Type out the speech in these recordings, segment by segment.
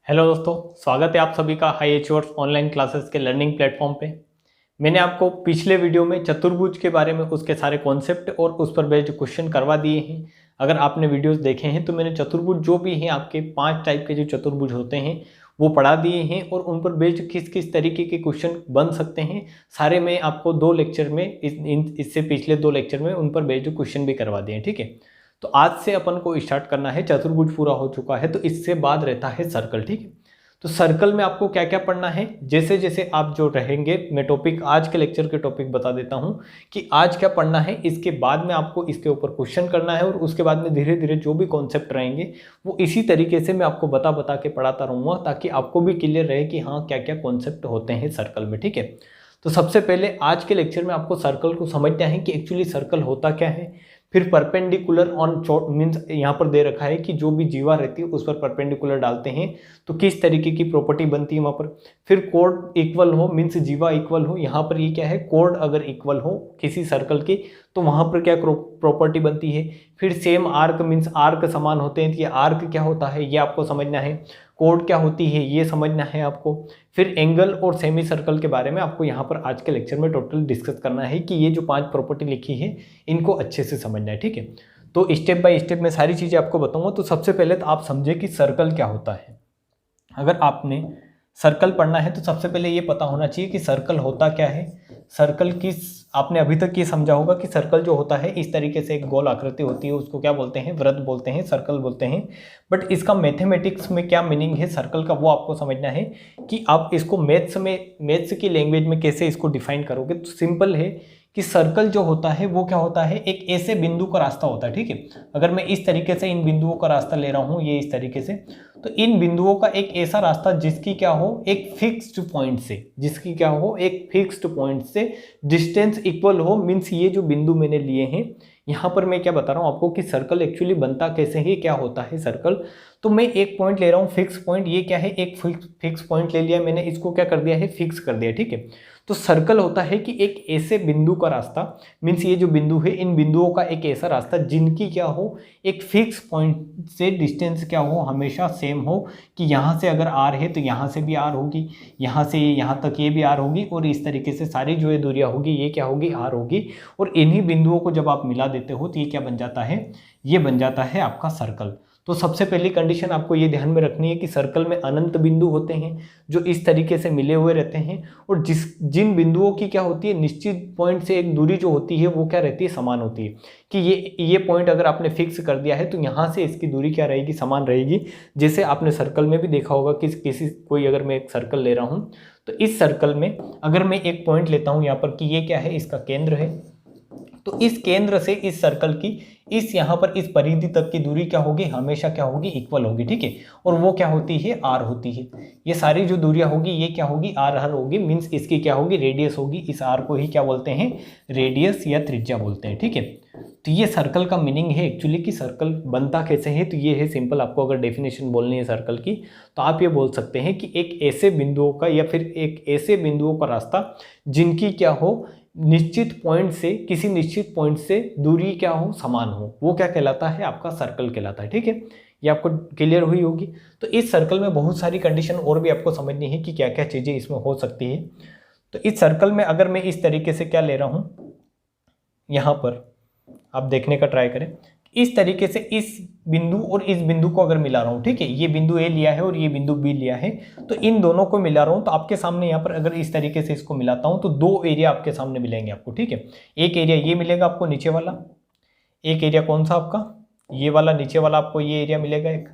Hello दोस्तों, स्वागत है आप सभी का हाई अचीवर्स ऑनलाइन क्लासेस के लर्निंग प्लेटफॉर्म पे। मैंने आपको पिछले वीडियो में चतुर्भुज के बारे में उसके सारे कॉन्सेप्ट और उस पर बेस्ड क्वेश्चन करवा दिए हैं। अगर आपने वीडियोस देखे हैं तो मैंने चतुर्भुज जो भी हैं आपके 5 टाइप के जो चतुर्भुज होते हैं वो पढ़ा दिए हैं और उन पर बेस्ड किस किस तरीके के क्वेश्चन बन सकते हैं सारे मैं आपको 2 लेक्चर में इससे पिछले 2 लेक्चर में उन पर बेस्ड क्वेश्चन भी करवा दिए हैं। ठीक है, तो आज से अपन को स्टार्ट करना है। चतुर्भुज पूरा हो चुका है तो इससे बाद रहता है सर्कल। ठीक है, तो सर्कल में आपको क्या क्या पढ़ना है, जैसे जैसे आप जो रहेंगे मैं टॉपिक आज के लेक्चर के टॉपिक बता देता हूं कि आज क्या पढ़ना है। इसके बाद में आपको इसके ऊपर क्वेश्चन करना है और उसके बाद में धीरे धीरे जो भी कॉन्सेप्ट रहेंगे वो इसी तरीके से मैं आपको बता बता के पढ़ाता रहूँगा ताकि आपको भी क्लियर रहे कि हाँ क्या क्या कॉन्सेप्ट होते हैं सर्कल में। ठीक है, तो सबसे पहले आज के लेक्चर में आपको सर्कल को समझना है कि एक्चुअली सर्कल होता क्या है। फिर परपेंडिकुलर ऑन मीन्स यहाँ पर दे रखा है कि जो भी जीवा रहती है उस पर परपेंडिकुलर डालते हैं तो किस तरीके की प्रॉपर्टी बनती है वहाँ पर। फिर कोड इक्वल हो मीन्स जीवा इक्वल हो, यहाँ पर ये क्या है कोड अगर इक्वल हो किसी सर्कल की तो वहाँ पर क्या प्रॉपर्टी बनती है। फिर सेम आर्क मीन्स आर्क समान होते हैं तो ये आर्क क्या होता है ये आपको समझना है। कोड क्या होती है ये समझना है आपको। फिर एंगल और सेमी सर्कल के बारे में आपको यहाँ पर आज के लेक्चर में टोटल डिस्कस करना है कि ये जो 5 प्रॉपर्टी लिखी है इनको अच्छे से समझना है। ठीक है, तो स्टेप बाय स्टेप मैं सारी चीज़ें आपको बताऊंगा। तो सबसे पहले तो आप समझे कि सर्कल क्या होता है। अगर आपने सर्कल पढ़ना है तो सबसे पहले ये पता होना चाहिए कि सर्कल होता क्या है। सर्कल किस आपने अभी तक ये समझा होगा कि सर्कल जो होता है इस तरीके से एक गोल आकृति होती है, उसको क्या बोलते हैं वृत्त बोलते हैं, सर्कल बोलते हैं। बट इसका मैथमेटिक्स में क्या मीनिंग है सर्कल का वो आपको समझना है कि आप इसको मैथ्स की लैंग्वेज में कैसे इसको डिफाइन करोगे। तो सिंपल है कि सर्कल जो होता है वो क्या होता है एक ऐसे बिंदु का रास्ता होता है। ठीक है, अगर मैं इस तरीके से इन बिंदुओं का रास्ता ले रहा हूँ ये इस तरीके से, तो इन बिंदुओं का एक ऐसा रास्ता जिसकी क्या हो एक फिक्स्ड पॉइंट से, जिसकी क्या हो एक फिक्स्ड पॉइंट से डिस्टेंस इक्वल हो। मीन्स ये जो बिंदु मैंने लिए हैं यहाँ पर मैं क्या बता रहा हूँ आपको कि सर्कल एक्चुअली बनता कैसे है, क्या होता है सर्कल। तो मैं एक पॉइंट ले रहा हूँ फिक्स पॉइंट, ये क्या है एक फिक्स पॉइंट ले लिया मैंने, इसको क्या कर दिया है फिक्स कर दिया। ठीक है, तो सर्कल होता है कि एक ऐसे बिंदु का रास्ता मीन्स ये जो बिंदु है इन बिंदुओं का एक ऐसा रास्ता जिनकी क्या हो एक फिक्स पॉइंट से डिस्टेंस क्या हो हमेशा सेम हो कि यहाँ से अगर आर है तो यहाँ से भी आर होगी, यहाँ से यहाँ तक ये भी आर होगी और इस तरीके से सारी जो ये दूरियाँ होगी ये क्या होगी आर होगी। और इन्हीं बिंदुओं को जब आप मिला देते हो तो ये क्या बन जाता है, ये बन जाता है आपका सर्कल। तो सबसे पहली कंडीशन आपको ये ध्यान में रखनी है कि सर्कल में अनंत बिंदु होते हैं जो इस तरीके से मिले हुए रहते हैं और जिन बिंदुओं की क्या होती है निश्चित पॉइंट से एक दूरी जो होती है वो क्या रहती है समान होती है कि ये पॉइंट अगर आपने फिक्स कर दिया है तो यहाँ से इसकी दूरी क्या रहेगी समान रहेगी। जैसे आपने सर्कल में भी देखा होगा कि किसी कोई अगर मैं एक सर्कल ले रहा हूँ तो इस सर्कल में अगर मैं एक पॉइंट लेता हूँ यहाँ पर कि ये क्या है इसका केंद्र है, तो इस केंद्र से इस सर्कल की इस यहाँ पर इस परिधि तक की दूरी क्या होगी हमेशा क्या होगी इक्वल होगी। ठीक है, और वो क्या होती है आर होती है। ये सारी जो दूरियां होगी ये क्या होगी आर हर होगी मीन्स इसकी क्या होगी रेडियस होगी। इस आर को ही क्या बोलते हैं रेडियस या त्रिज्या बोलते हैं। ठीक है, तो ये सर्कल का मीनिंग है एक्चुअली कि सर्कल बनता कैसे है। तो ये है सिंपल, आपको अगर डेफिनेशन बोलनी है सर्कल की तो आप ये बोल सकते हैं कि एक ऐसे बिंदुओं का या फिर एक ऐसे बिंदुओं का रास्ता जिनकी क्या हो निश्चित पॉइंट से किसी निश्चित पॉइंट से दूरी क्या हो समान हो, वो क्या कहलाता है आपका सर्कल कहलाता है। ठीक है, ये आपको क्लियर हुई होगी। तो इस सर्कल में बहुत सारी कंडीशन और भी आपको समझनी है कि क्या क्या चीज़ें इसमें हो सकती है। तो इस सर्कल में अगर मैं इस तरीके से क्या ले रहा हूँ यहाँ पर आप देखने का ट्राई करें, इस तरीके से इस बिंदु और इस बिंदु को अगर मिला रहा हूँ, ठीक है ये बिंदु ए लिया है और ये बिंदु बी लिया है, तो इन दोनों को मिला रहा हूँ तो आपके सामने यहाँ पर अगर इस तरीके से इसको मिलाता हूँ तो 2 एरिया आपके सामने मिलेंगे आपको। ठीक है, एक एरिया ये मिलेगा आपको नीचे वाला, एक एरिया कौन सा आपका ये वाला नीचे वाला आपको ये एरिया मिलेगा एक,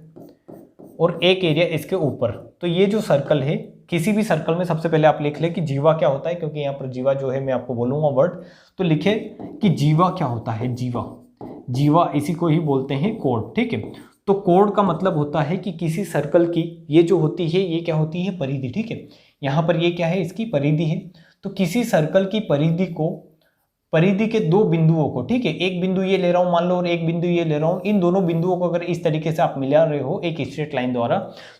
और एक एरिया इसके ऊपर। तो ये जो सर्कल है किसी भी सर्कल में सबसे पहले आप लिख ले कि जीवा क्या होता है, क्योंकि यहाँ पर जीवा जो है मैं आपको बोलूँगा वर्ड, तो लिखे कि जीवा क्या होता है। जीवा इसी को ही बोलते हैं कोड। ठीक है, तो कोड का मतलब होता है कि किसी सर्कल की ये जो होती है ये क्या होती है परिधि। ठीक है, यहाँ पर ये क्या है इसकी परिधि है। तो किसी सर्कल की परिधि के 2 बिंदुओं को, ठीक है एक बिंदु ये ले रहा हूँ मान लो और एक बिंदु ये ले रहा हूँ, इन दोनों बिंदुओं को अगर इस तरीके से आप मिला रहे हो एक स्ट्रेट लाइन द्वारा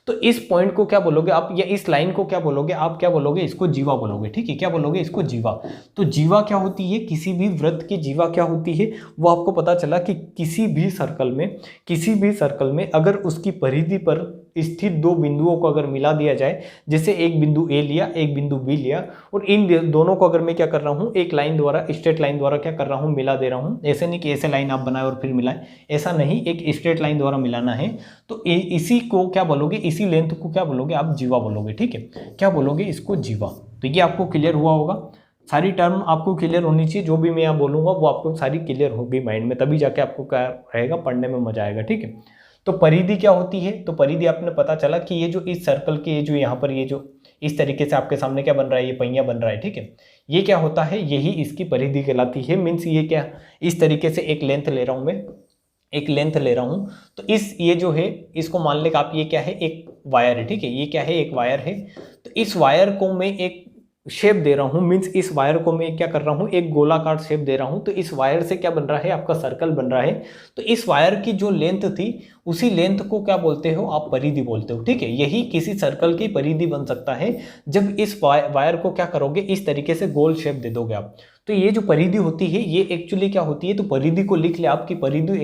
तो इस पॉइंट को क्या बोलोगे आप या इस लाइन को क्या बोलोगे आप, क्या बोलोगे इसको जीवा बोलोगे। ठीक है, क्या बोलोगे इसको जीवा। तो जीवा क्या होती है किसी भी वृत्त की जीवा क्या होती है वो आपको पता चला कि किसी भी सर्कल में अगर उसकी परिधि पर स्थित दो बिंदुओं को अगर मिला दिया जाए, जैसे एक बिंदु ए लिया, एक बिंदु बी लिया, और इन दोनों को अगर मैं क्या कर रहा हूँ, एक लाइन द्वारा, स्ट्रेट लाइन द्वारा क्या कर रहा हूँ, मिला दे रहा हूँ। ऐसे नहीं कि ऐसे लाइन आप बनाए और फिर मिलाए, ऐसा नहीं, एक स्ट्रेट लाइन द्वारा मिलाना है। तो इसी को क्या बोलोगे, इसी लेंथ को क्या बोलोगे आप, जीवा बोलोगे। ठीक है, क्या बोलोगे इसको, जीवा। तो ये आपको क्लियर हुआ होगा, सारी टर्म आपको क्लियर होनी चाहिए, जो भी मैं यहाँ बोलूँगा वो आपको सारी क्लियर होगी माइंड में, तभी जाके आपको क्या रहेगा, पढ़ने में मजा आएगा। ठीक है, तो परिधि क्या होती है, तो परिधि आपने पता चला कि ये जो इस सर्कल के, ये जो यहाँ पर ये जो इस तरीके से आपके सामने क्या बन रहा है, ये पहिया बन रहा है। ठीक है, ये क्या होता है, यही इसकी परिधि कहलाती है। मीन्स ये क्या, इस तरीके से एक लेंथ ले रहा हूँ मैं, एक लेंथ ले रहा हूँ, तो इस ये जो है, इसको मान ले आप, ये क्या है, एक वायर है। ठीक है, ये क्या है, एक वायर है। तो इस वायर को मैं एक शेप दे रहा हूं, मीन्स इस वायर को मैं क्या कर रहा हूं, एक गोलाकार शेप दे रहा हूं। तो इस वायर से क्या बन रहा है, आपका सर्कल बन रहा है। तो इस वायर की जो लेंथ थी, उसी लेंथ को क्या बोलते हो आप, परिधि बोलते हो। ठीक है, यही किसी सर्कल की परिधि बन सकता है जब इस वायर को क्या करोगे, इस तरीके से गोल शेप दे दोगे आप। तो ये जो परिधि होती है, ये एक्चुअली क्या होती है, तो परिधि को लिख ले आपकी परिधि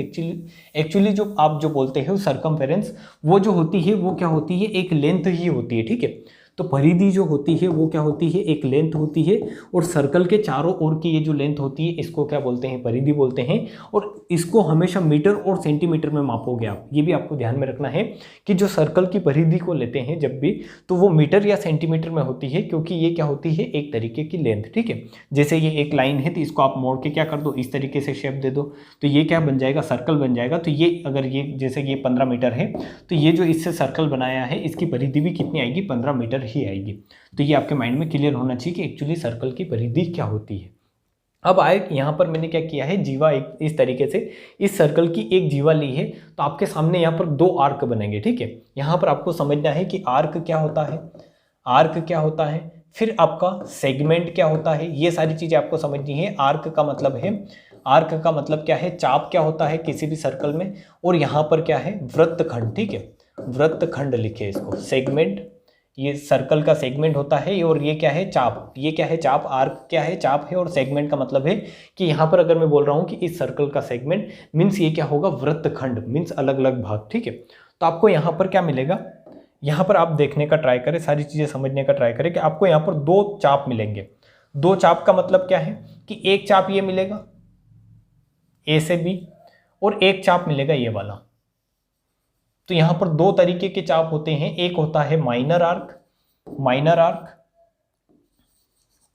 एक्चुअली जो आप जो बोलते हो सर्कमफेरेंस, वो जो होती है वो क्या होती है, एक लेंथ ही होती है। ठीक है, तो परिधि जो होती है वो क्या होती है, एक लेंथ होती है, और सर्कल के चारों ओर की ये जो लेंथ होती है, इसको क्या बोलते हैं, परिधि बोलते हैं। और इसको हमेशा मीटर और सेंटीमीटर में मापोगे आप, ये भी आपको ध्यान में रखना है कि जो सर्कल की परिधि को लेते हैं जब भी, तो वो मीटर या सेंटीमीटर में होती है, क्योंकि ये क्या होती है, एक तरीके की लेंथ। ठीक है, जैसे ये एक लाइन है, तो इसको आप मोड़ के क्या कर दो, इस तरीके से शेप दे दो, तो ये क्या बन जाएगा, सर्कल बन जाएगा। तो ये अगर ये जैसे ये 15 मीटर है, तो ये जो इससे सर्कल बनाया है, इसकी परिधि भी कितनी आएगी, 15 मीटर ही आएगी। तो ये आपके माइंड में क्लियर होना चाहिए कि एक्चुअली सर्कल की परिधि क्या होती है। अब आए, यहाँ पर मैंने क्या किया है, जीवा एक इस तरीके से इस सर्कल की एक जीवा ली है, तो आपके सामने यहाँ पर दो आर्क बनेंगे। ठीक है, यहाँ पर आपको समझना है कि आर्क क्या होता है, आर्क क्या होता है, फिर आपका सेगमेंट क्या होता है, ये सारी चीजें आपको समझनी है। आर्क का मतलब है, आर्क का मतलब क्या है, चाप क्या होता है किसी भी सर्कल में, और यहाँ पर क्या है, वृत्तखंड। ठीक है, वृत्तखंड लिखे इसको, सेगमेंट ये सर्कल का सेगमेंट होता है, और ये क्या है, चाप। ये क्या है, चाप। आर्क क्या है, चाप है। और सेगमेंट का मतलब है कि यहाँ पर अगर मैं बोल रहा हूँ कि इस सर्कल का सेगमेंट, मीन्स ये क्या होगा, वृत्तखंड, मीन्स अलग अलग भाग। ठीक है, तो आपको यहाँ पर क्या मिलेगा, यहाँ पर आप देखने का ट्राई करें, सारी चीजें समझने का ट्राई करें कि आपको यहाँ पर दो चाप मिलेंगे। दो चाप का मतलब क्या है कि एक चाप ये मिलेगा ए से बी, और एक चाप मिलेगा ये वाला। तो यहां पर दो तरीके के चाप होते हैं, एक होता है माइनर आर्क, माइनर आर्क,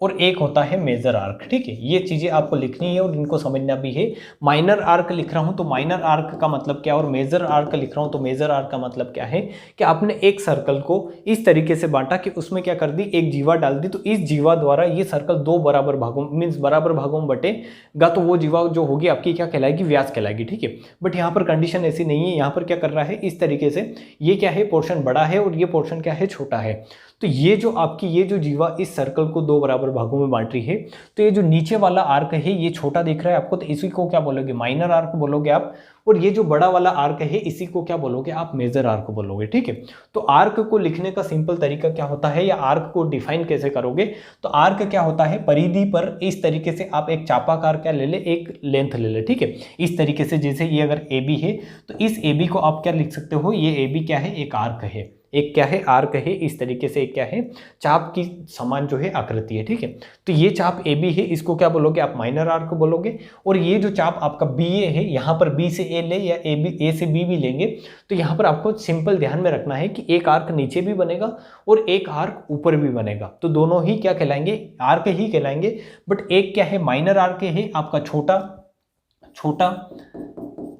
और एक होता है मेजर आर्क। ठीक है, ये चीजें आपको लिखनी है और इनको समझना भी है। माइनर आर्क लिख रहा हूं तो माइनर आर्क का मतलब क्या, और मेजर आर्क लिख रहा हूं तो मेजर आर्क का मतलब क्या है कि आपने एक सर्कल को इस तरीके से बांटा कि उसमें क्या कर दी, एक जीवा डाल दी, तो इस जीवा द्वारा ये सर्कल दो बराबर भागों, मीन्स बराबर भागों में बटेगा, तो वो जीवा जो होगी आपकी क्या कहलाएगी, व्यास कहलाएगी। ठीक है, बट यहाँ पर कंडीशन ऐसी नहीं है, यहाँ पर क्या कर रहा है, इस तरीके से ये क्या है, पोर्शन बड़ा है और ये पोर्शन क्या है, छोटा है। तो ये जो आपकी ये जो जीवा इस सर्कल को दो बराबर भागों में बांट रही है, तो ये जो नीचे वाला आर्क है, ये छोटा दिख रहा है आपको, तो इसी को क्या बोलोगे, माइनर आर्क बोलोगे आप। और ये जो बड़ा वाला आर्क है, इसी को क्या बोलोगे आप, मेजर आर्क बोलोगे। ठीक है, तो आर्क को लिखने का सिंपल तरीका क्या होता है, या आर्क को डिफाइन कैसे करोगे, तो आर्क क्या होता है, परिधि पर इस तरीके से आप एक चापाकार क्या ले ले, एक लेंथ ले ले। ठीक है, इस तरीके से, जैसे ये अगर ए बी है, तो इस ए बी को आप क्या लिख सकते हो, ये ए बी क्या है, एक आर्क है, एक क्या है, आर्क है। इस तरीके से एक क्या है, चाप की समान जो है आकृति है। ठीक है, तो ये चाप ए बी है, इसको क्या बोलोगे आप, माइनर आर्क बोलोगे। और ये जो चाप आपका बी ए है, यहाँ पर बी से ए ले या ए से बी भी लेंगे, तो यहाँ पर आपको सिंपल ध्यान में रखना है कि एक आर्क नीचे भी बनेगा और एक आर्क ऊपर भी बनेगा, तो दोनों ही क्या कहलाएंगे, आर्क ही कहलाएंगे। बट एक क्या है, माइनर आर्क है आपका छोटा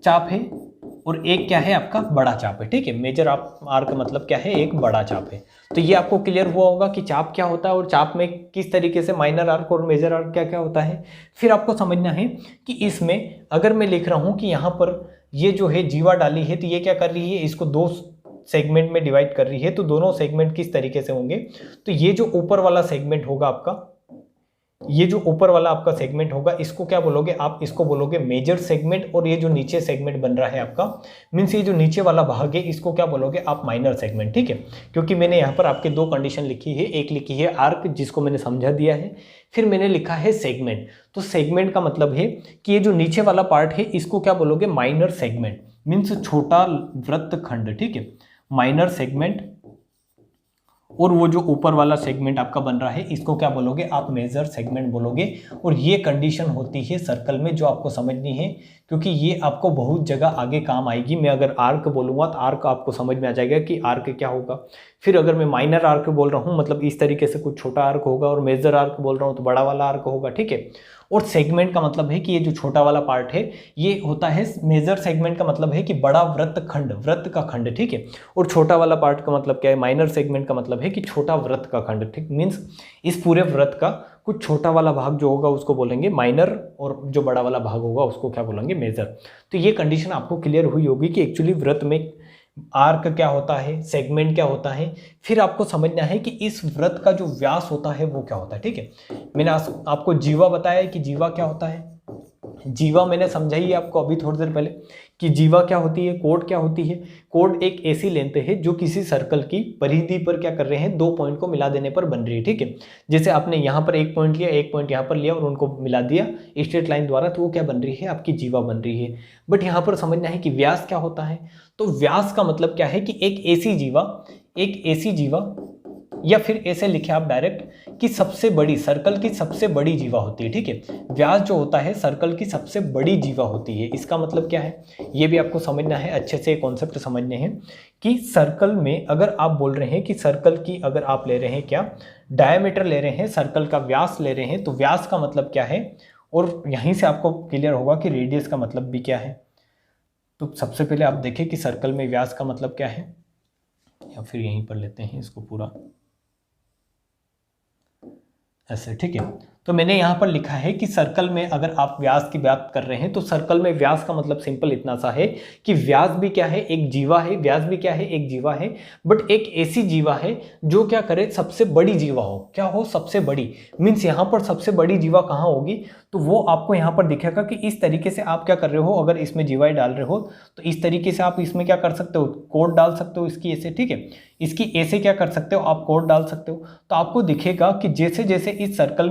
चाप है, और एक क्या है आपका बड़ा चाप है। ठीक है, मेजर आर्क मतलब क्या है, एक बड़ा चाप है। तो ये आपको क्लियर हुआ होगा कि चाप क्या होता है और चाप में किस तरीके से माइनर आर्क और मेजर आर्क क्या क्या होता है। फिर आपको समझना है कि इसमें अगर मैं लिख रहा हूं कि यहाँ पर ये जो है जीवा डाली है, तो ये क्या कर रही है, इसको दो सेगमेंट में डिवाइड कर रही है। तो दोनों सेगमेंट किस तरीके से होंगे, तो ये जो ऊपर वाला सेगमेंट होगा आपका, ये जो ऊपर वाला आपका सेगमेंट होगा, इसको क्या बोलोगे आप, इसको बोलोगे मेजर सेगमेंट। और ये जो नीचे सेगमेंट बन रहा है आपका, मीन्स ये जो नीचे वाला भाग है, इसको क्या बोलोगे आप, माइनर सेगमेंट। ठीक है, क्योंकि मैंने यहाँ पर आपके दो कंडीशन लिखी है, एक लिखी है आर्क जिसको मैंने समझा दिया है, फिर मैंने लिखा है सेगमेंट। तो सेगमेंट का मतलब है कि ये जो नीचे वाला पार्ट है, इसको क्या बोलोगे, माइनर सेगमेंट, मीन्स छोटा वृत्तखंड। ठीक है, माइनर सेगमेंट, और वो जो ऊपर वाला सेगमेंट आपका बन रहा है इसको क्या बोलोगे आप, मेजर सेगमेंट बोलोगे। और ये कंडीशन होती है सर्कल में जो आपको समझनी है, क्योंकि ये आपको बहुत जगह आगे काम आएगी। मैं अगर आर्क बोलूँगा तो आर्क आपको समझ में आ जाएगा कि आर्क क्या होगा। फिर अगर मैं माइनर आर्क बोल रहा हूँ मतलब इस तरीके से कुछ छोटा आर्क होगा, और मेजर आर्क बोल रहा हूँ तो बड़ा वाला आर्क होगा, ठीक है। और सेगमेंट का मतलब है कि ये जो छोटा वाला पार्ट है ये होता है मेजर सेगमेंट का मतलब है कि बड़ा वृत्त खंड, वृत्त का खंड, ठीक है। और छोटा वाला पार्ट का मतलब क्या है, माइनर सेगमेंट का मतलब है कि छोटा वृत्त का खंड, ठीक। मीन्स इस पूरे वृत्त का कुछ छोटा वाला भाग जो होगा उसको बोलेंगे माइनर, और जो बड़ा वाला भाग होगा उसको क्या बोलेंगे, मेजर। तो ये कंडीशन आपको क्लियर हुई होगी कि एक्चुअली वृत्त में आर्क क्या होता है, सेगमेंट क्या होता है। फिर आपको समझना है कि इस वृत्त का जो व्यास होता है वो क्या होता है, ठीक है। मैंने आपको जीवा बताया कि जीवा क्या होता है। जीवा मैंने समझाई आपको अभी थोड़ी देर पहले कि जीवा क्या होती है, कोड क्या होती है। कोड एक ऐसी लेंथ है जो किसी सर्कल की परिधि पर क्या कर रहे हैं, दो पॉइंट को मिला देने पर बन रही है, ठीक है। जैसे आपने यहाँ पर एक पॉइंट लिया, एक पॉइंट यहाँ पर लिया और उनको मिला दिया स्ट्रेट लाइन द्वारा, तो वो क्या बन रही है, आपकी जीवा बन रही है। बट यहाँ पर समझना है कि व्यास क्या होता है। तो व्यास का मतलब क्या है कि एक ऐसी जीवा, या फिर ऐसे लिखे आप डायरेक्ट कि सबसे बड़ी, सर्कल की सबसे बड़ी जीवा होती है, ठीक है। व्यास जो होता है सर्कल की सबसे बड़ी जीवा होती है। इसका मतलब क्या है ये भी आपको समझना है, अच्छे से कॉन्सेप्ट समझने हैं कि सर्कल में अगर आप बोल रहे हैं कि सर्कल की अगर आप ले रहे हैं क्या, डायमीटर ले रहे हैं, सर्कल का व्यास ले रहे हैं, तो व्यास का मतलब क्या है। और यहीं से आपको क्लियर होगा कि रेडियस का मतलब भी क्या है। तो सबसे पहले आप देखें कि सर्कल में व्यास का मतलब क्या है, या फिर यहीं पर लेते हैं इसको पूरा ऐसे, ठीक है। तो मैंने यहाँ पर लिखा है कि सर्कल में अगर आप व्यास की बात कर रहे हैं तो सर्कल में व्यास का मतलब सिंपल इतना सा है कि व्यास भी क्या है, एक जीवा है। व्यास भी क्या है, एक जीवा है। बट एक ऐसी जीवा है जो क्या करे, सबसे बड़ी जीवा हो। क्या हो, सबसे बड़ी। मीन्स यहाँ पर सबसे बड़ी जीवा कहाँ होगी, तो वो आपको यहाँ पर दिखेगा कि इस तरीके से आप क्या कर रहे हो, अगर इसमें जीवाएं डाल रहे हो तो इस तरीके से आप इसमें क्या कर सकते हो, कोड डाल सकते हो इसकी ऐसे, ठीक है। इसकी ऐसे क्या कर सकते हो, आप कोड डाल सकते हो। तो आपको दिखेगा कि जैसे जैसे इस सर्कल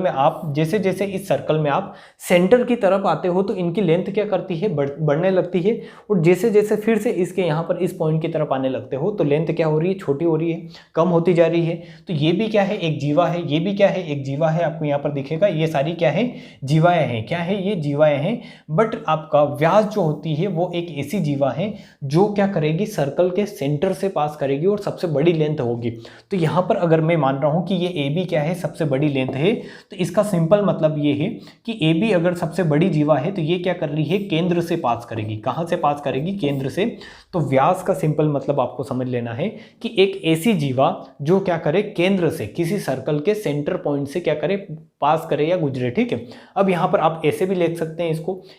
में आप सेंटर की तरफ आते हो तो इनकी लेंथ क्या करती है, बढ़ने लगती है। और जैसे जैसे फिर से इसके यहाँ पर इस पॉइंट की तरफ आने लगते हो तो लेंथ क्या हो रही है, छोटी हो रही है, कम होती जा रही है। तो ये भी क्या है, एक जीवा है। ये भी क्या है, एक जीवा है। आपको यहाँ पर दिखेगा ये सारी क्या है, जीवाएं हैं। क्या है, ये जीवाएं हैं। बट आपका व्यास जो होती है वो एक ऐसी जीवा है जो क्या करेगी, सर्कल के सेंटर से पास करेगी और सबसे बड़ी लेंथ होगी। तो यहाँ पर अगर मैं मान रहा हूँ कि ये ए बी क्या है, सबसे बड़ी लेंथ है, तो इसका सिंपल मतलब ये है कि ए बी अगर सबसे बड़ी जीवा है तो ये क्या कर रही है, केंद्र से पास करेगी। कहाँ से पास करेगी, केंद्र से। तो व्यास का सिंपल मतलब आपको समझ लेना है कि एक ऐसी जीवा जो क्या करे, केंद्र से किसी सर्कल के सेंटर पॉइंट से क्या करे, पास करे या गुजरे, ठीक है। अब यहाँ पर आप ऐसे भी ले सकते हैं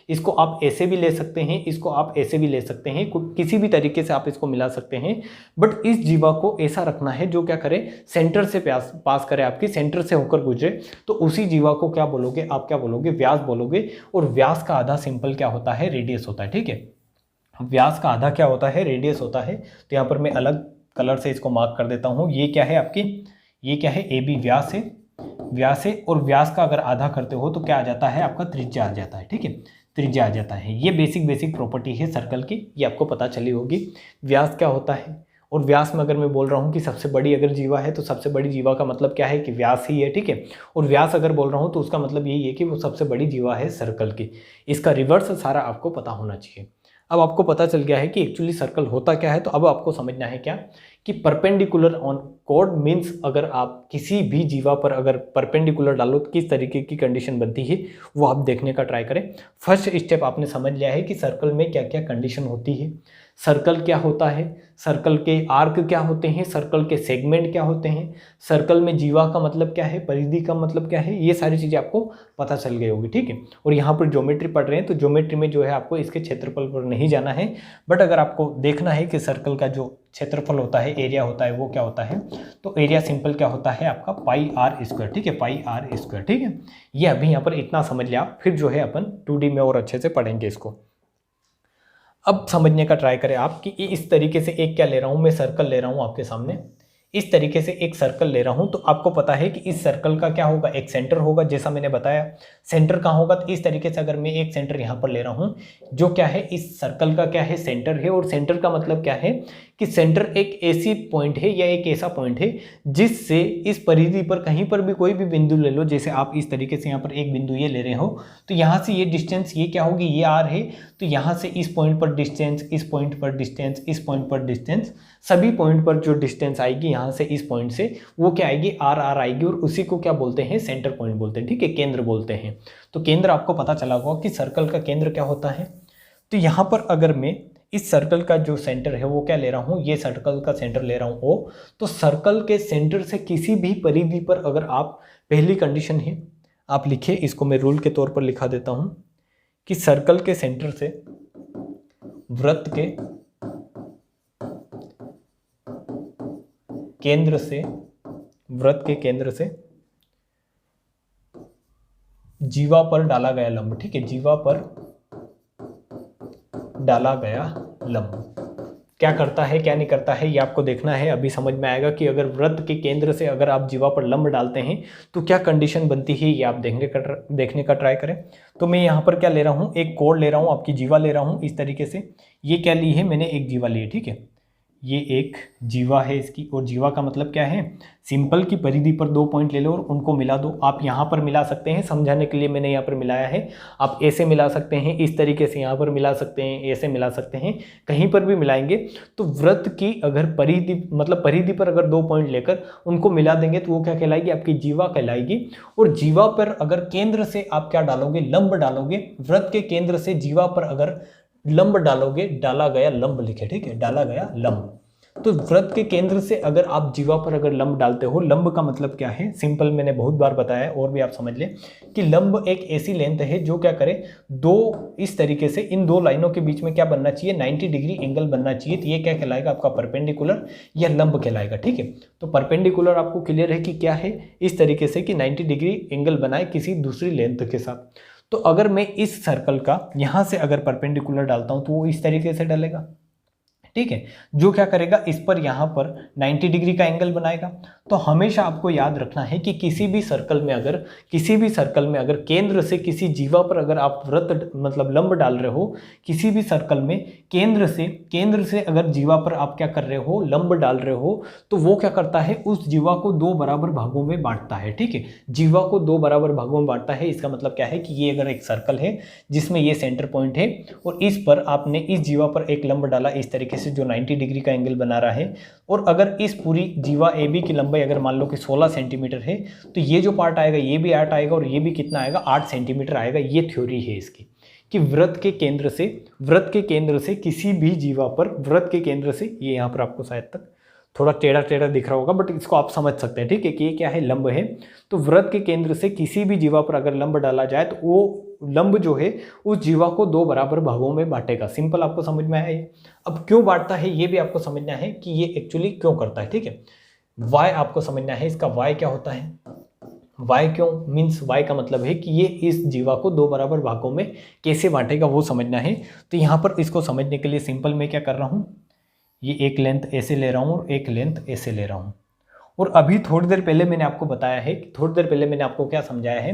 इसको आप ऐसे भी ले सकते हैं, इसको आप ऐसे भी ले सकते हैं, किसी भी तरीके से आप इसको मिला सकते हैं। बट इस जीवा को ऐसा रखना है जो क्या करे, सेंटर से पास करे, आपकी सेंटर से होकर गुजरे। तो उसी जीवा को क्या बोलोगे, आप क्या बोलोगे, व्यास बोलोगे। और व्यास का आधा सिंपल क्या होता है, रेडियस होता है, ठीक है। व्यास का आधा क्या होता है, रेडियस होता है। तो यहाँ पर मैं अलग कलर से इसको मार्क कर देता हूँ। ये क्या है आपकी, ये क्या है, ए बी व्यास है, व्यास है। और व्यास का अगर आधा करते हो तो क्या आ जाता है, आपका त्रिज्या आ जाता है, ठीक है। त्रिज्या आ जाता है। ये बेसिक प्रॉपर्टी है सर्कल की, ये आपको पता चली होगी। व्यास क्या होता है, और व्यास में अगर मैं बोल रहा हूँ कि सबसे बड़ी अगर जीवा है तो सबसे बड़ी जीवा का मतलब क्या है कि व्यास ही है, ठीक है। और व्यास अगर बोल रहा हूँ तो उसका मतलब यही है कि वो सबसे बड़ी जीवा है सर्कल की। इसका रिवर्स सारा आपको पता होना चाहिए। अब आपको पता चल गया है कि एक्चुअली सर्कल होता क्या है। तो अब आपको समझना है क्या कि परपेंडिकुलर ऑन कोड मीन्स अगर आप किसी भी जीवा पर अगर परपेंडिकुलर डालो तो किस तरीके की कंडीशन बनती है वो आप देखने का ट्राई करें। फर्स्ट स्टेप आपने समझ लिया है कि सर्कल में क्या क्या कंडीशन होती है, सर्कल क्या होता है, सर्कल के आर्क क्या होते हैं, सर्कल के सेगमेंट क्या होते हैं, सर्कल में जीवा का मतलब क्या है, परिधि का मतलब क्या है, ये सारी चीज़ें आपको पता चल गई होगी, ठीक है। और यहाँ पर ज्योमेट्री पढ़ रहे हैं तो ज्योमेट्री में जो है आपको इसके क्षेत्रफल पर नहीं जाना है। बट अगर आपको देखना है कि सर्कल का जो क्षेत्रफल होता है, एरिया होता है, वो क्या होता है, तो एरिया सिंपल क्या होता है आपका पाई आर स्क्वायर, ठीक है, पाई आर स्क्वायर, ठीक है। ये अभी यहाँ पर इतना समझ लिया, फिर जो है अपन 2D में और अच्छे से पढ़ेंगे इसको। अब समझने का ट्राई करें आप कि इस तरीके से एक क्या ले रहा हूँ मैं, सर्कल ले रहा हूँ आपके सामने। इस तरीके से एक सर्कल ले रहा हूँ तो आपको पता है कि इस सर्कल का क्या होगा, एक सेंटर होगा, जैसा मैंने बताया। सेंटर कहाँ होगा, तो इस तरीके से अगर मैं एक सेंटर यहाँ पर ले रहा हूँ जो क्या है, इस सर्कल का क्या है, सेंटर है। और सेंटर का मतलब क्या है कि सेंटर एक ऐसी पॉइंट है या एक ऐसा पॉइंट है जिससे इस परिधि पर कहीं पर भी कोई भी बिंदु ले लो, जैसे आप इस तरीके से यहाँ पर एक बिंदु ये ले रहे हो, तो यहाँ से ये डिस्टेंस ये क्या होगी, ये आर है, तो यहाँ से इस पॉइंट पर डिस्टेंस, इस पॉइंट पर डिस्टेंस, इस पॉइंट पर डिस्टेंस, सभी पॉइंट पर जो डिस्टेंस आएगी यहाँ से इस पॉइंट से वो क्या आएगी, आर आर आएगी, और उसी को क्या बोलते हैं, सेंटर पॉइंट बोलते हैं, ठीक है, केंद्र बोलते हैं। तो केंद्र आपको पता चला होगा कि सर्कल का केंद्र क्या होता है। तो यहाँ पर अगर मैं इस सर्कल का जो सेंटर है वो क्या ले रहा हूँ, ये सर्कल का सेंटर ले रहा हूँ ओ, तो सर्कल के सेंटर से किसी भी परिधि पर अगर आप, पहली कंडीशन है आप लिखिए, इसको मैं रूल के तौर पर लिखा देता हूँ कि सर्कल के सेंटर से वृत्त के केंद्र से, वृत्त के केंद्र से जीवा पर डाला गया लंब, ठीक है, जीवा पर डाला गया लंब क्या करता है क्या नहीं करता है ये आपको देखना है। अभी समझ में आएगा कि अगर वृत्त के केंद्र से अगर आप जीवा पर लंब डालते हैं तो क्या कंडीशन बनती है, ये आप देखने का ट्राई करें। तो मैं यहाँ पर क्या ले रहा हूँ, एक कोण ले रहा हूँ, आपकी जीवा ले रहा हूँ इस तरीके से। ये क्या ली है मैंने, एक जीवा ली है, ठीक है, ये एक जीवा है इसकी, और जीवा का मतलब क्या है, सिंपल की परिधि पर दो पॉइंट ले लो और उनको मिला दो। आप यहाँ पर मिला सकते हैं, समझाने के लिए मैंने यहाँ पर मिलाया है, आप ऐसे मिला सकते हैं, इस तरीके से यहाँ पर मिला सकते हैं, ऐसे मिला सकते हैं, कहीं पर भी मिलाएंगे। तो वृत्त की अगर परिधि, मतलब परिधि पर अगर दो पॉइंट लेकर उनको मिला देंगे तो वो क्या कहलाएगी, आपकी जीवा कहलाएगी। और जीवा पर अगर केंद्र से आप क्या डालोगे, लंब डालोगे, वृत्त के केंद्र से जीवा पर अगर लंब डालोगे, डाला गया लंब लिखे, ठीक है, डाला गया लंब। तो वृत्त के केंद्र से अगर आप जीवा पर अगर लंब डालते हो, लंब का मतलब क्या है, सिंपल मैंने बहुत बार बताया है और भी आप समझ लें कि लंब एक ऐसी लेंथ है जो क्या करे, दो इस तरीके से इन दो लाइनों के बीच में क्या बनना चाहिए, 90 डिग्री एंगल बनना चाहिए। तो ये क्या कहलाएगा, आपका परपेंडिकुलर या लंब कहलाएगा, ठीक है। तो परपेंडिकुलर आपको क्लियर है कि क्या है, इस तरीके से कि 90 डिग्री एंगल बनाए किसी दूसरी लेंथ के साथ। तो अगर मैं इस सर्कल का यहाँ से अगर परपेंडिकुलर डालता हूँ तो वो इस तरीके से डलेगा, ठीक है, जो क्या करेगा, इस पर यहाँ पर 90 डिग्री का एंगल बनाएगा। तो हमेशा आपको याद रखना है कि किसी भी सर्कल में अगर केंद्र से किसी जीवा पर अगर आप वृत्त मतलब लंब डाल रहे हो, किसी भी सर्कल में केंद्र से अगर जीवा पर आप क्या कर रहे हो, लंब डाल रहे हो, तो वो क्या करता है, उस जीवा को दो बराबर भागों में बांटता है, ठीक है, जीवा को दो बराबर भागों में बांटता है। इसका मतलब क्या है कि ये अगर एक सर्कल है जिसमें ये सेंटर पॉइंट है और इस पर आपने इस जीवा पर एक लंब डाला इस तरीके से जो 90 डिग्री का एंगल बना रहा है, और अगर इस पूरी जीवा ए बी की लंबाई अगर मान लो कि 16 सेंटीमीटर है, तो ये जो पार्ट आएगा ये भी 8 आएगा और ये भी कितना आएगा, 8 सेंटीमीटर आएगा। ये थ्योरी है इसकी कि वृत्त के केंद्र से किसी भी जीवा पर, वृत्त के केंद्र से, ये यहाँ पर आपको शायद तक थोड़ा टेढ़ा टेढ़ा दिख रहा होगा बट इसको आप समझ सकते हैं, ठीक है, कि ये क्या है, लंब है। तो वृत्त के केंद्र से किसी भी जीवा पर अगर लंब डाला जाए तो वो लंब जो है उस जीवा को दो बराबर भागों में बांटेगा। सिंपल आपको समझ में आया ये। अब क्यों बांटता है ये भी आपको समझना है कि ये एक्चुअली क्यों करता है, ठीक है। वाई आपको समझना है, इसका वाई क्या होता है, वाई क्यों मीन्स वाई का मतलब है कि ये इस जीवा को दो बराबर भागों में कैसे बांटेगा वो समझना है। तो यहाँ पर इसको समझने के लिए सिंपल मैं क्या कर रहा हूँ, ये एक लेंथ ऐसे ले रहा हूँ और एक लेंथ ऐसे ले रहा हूँ। और अभी थोड़ी देर पहले मैंने आपको बताया है, थोड़ी देर पहले मैंने आपको क्या समझाया है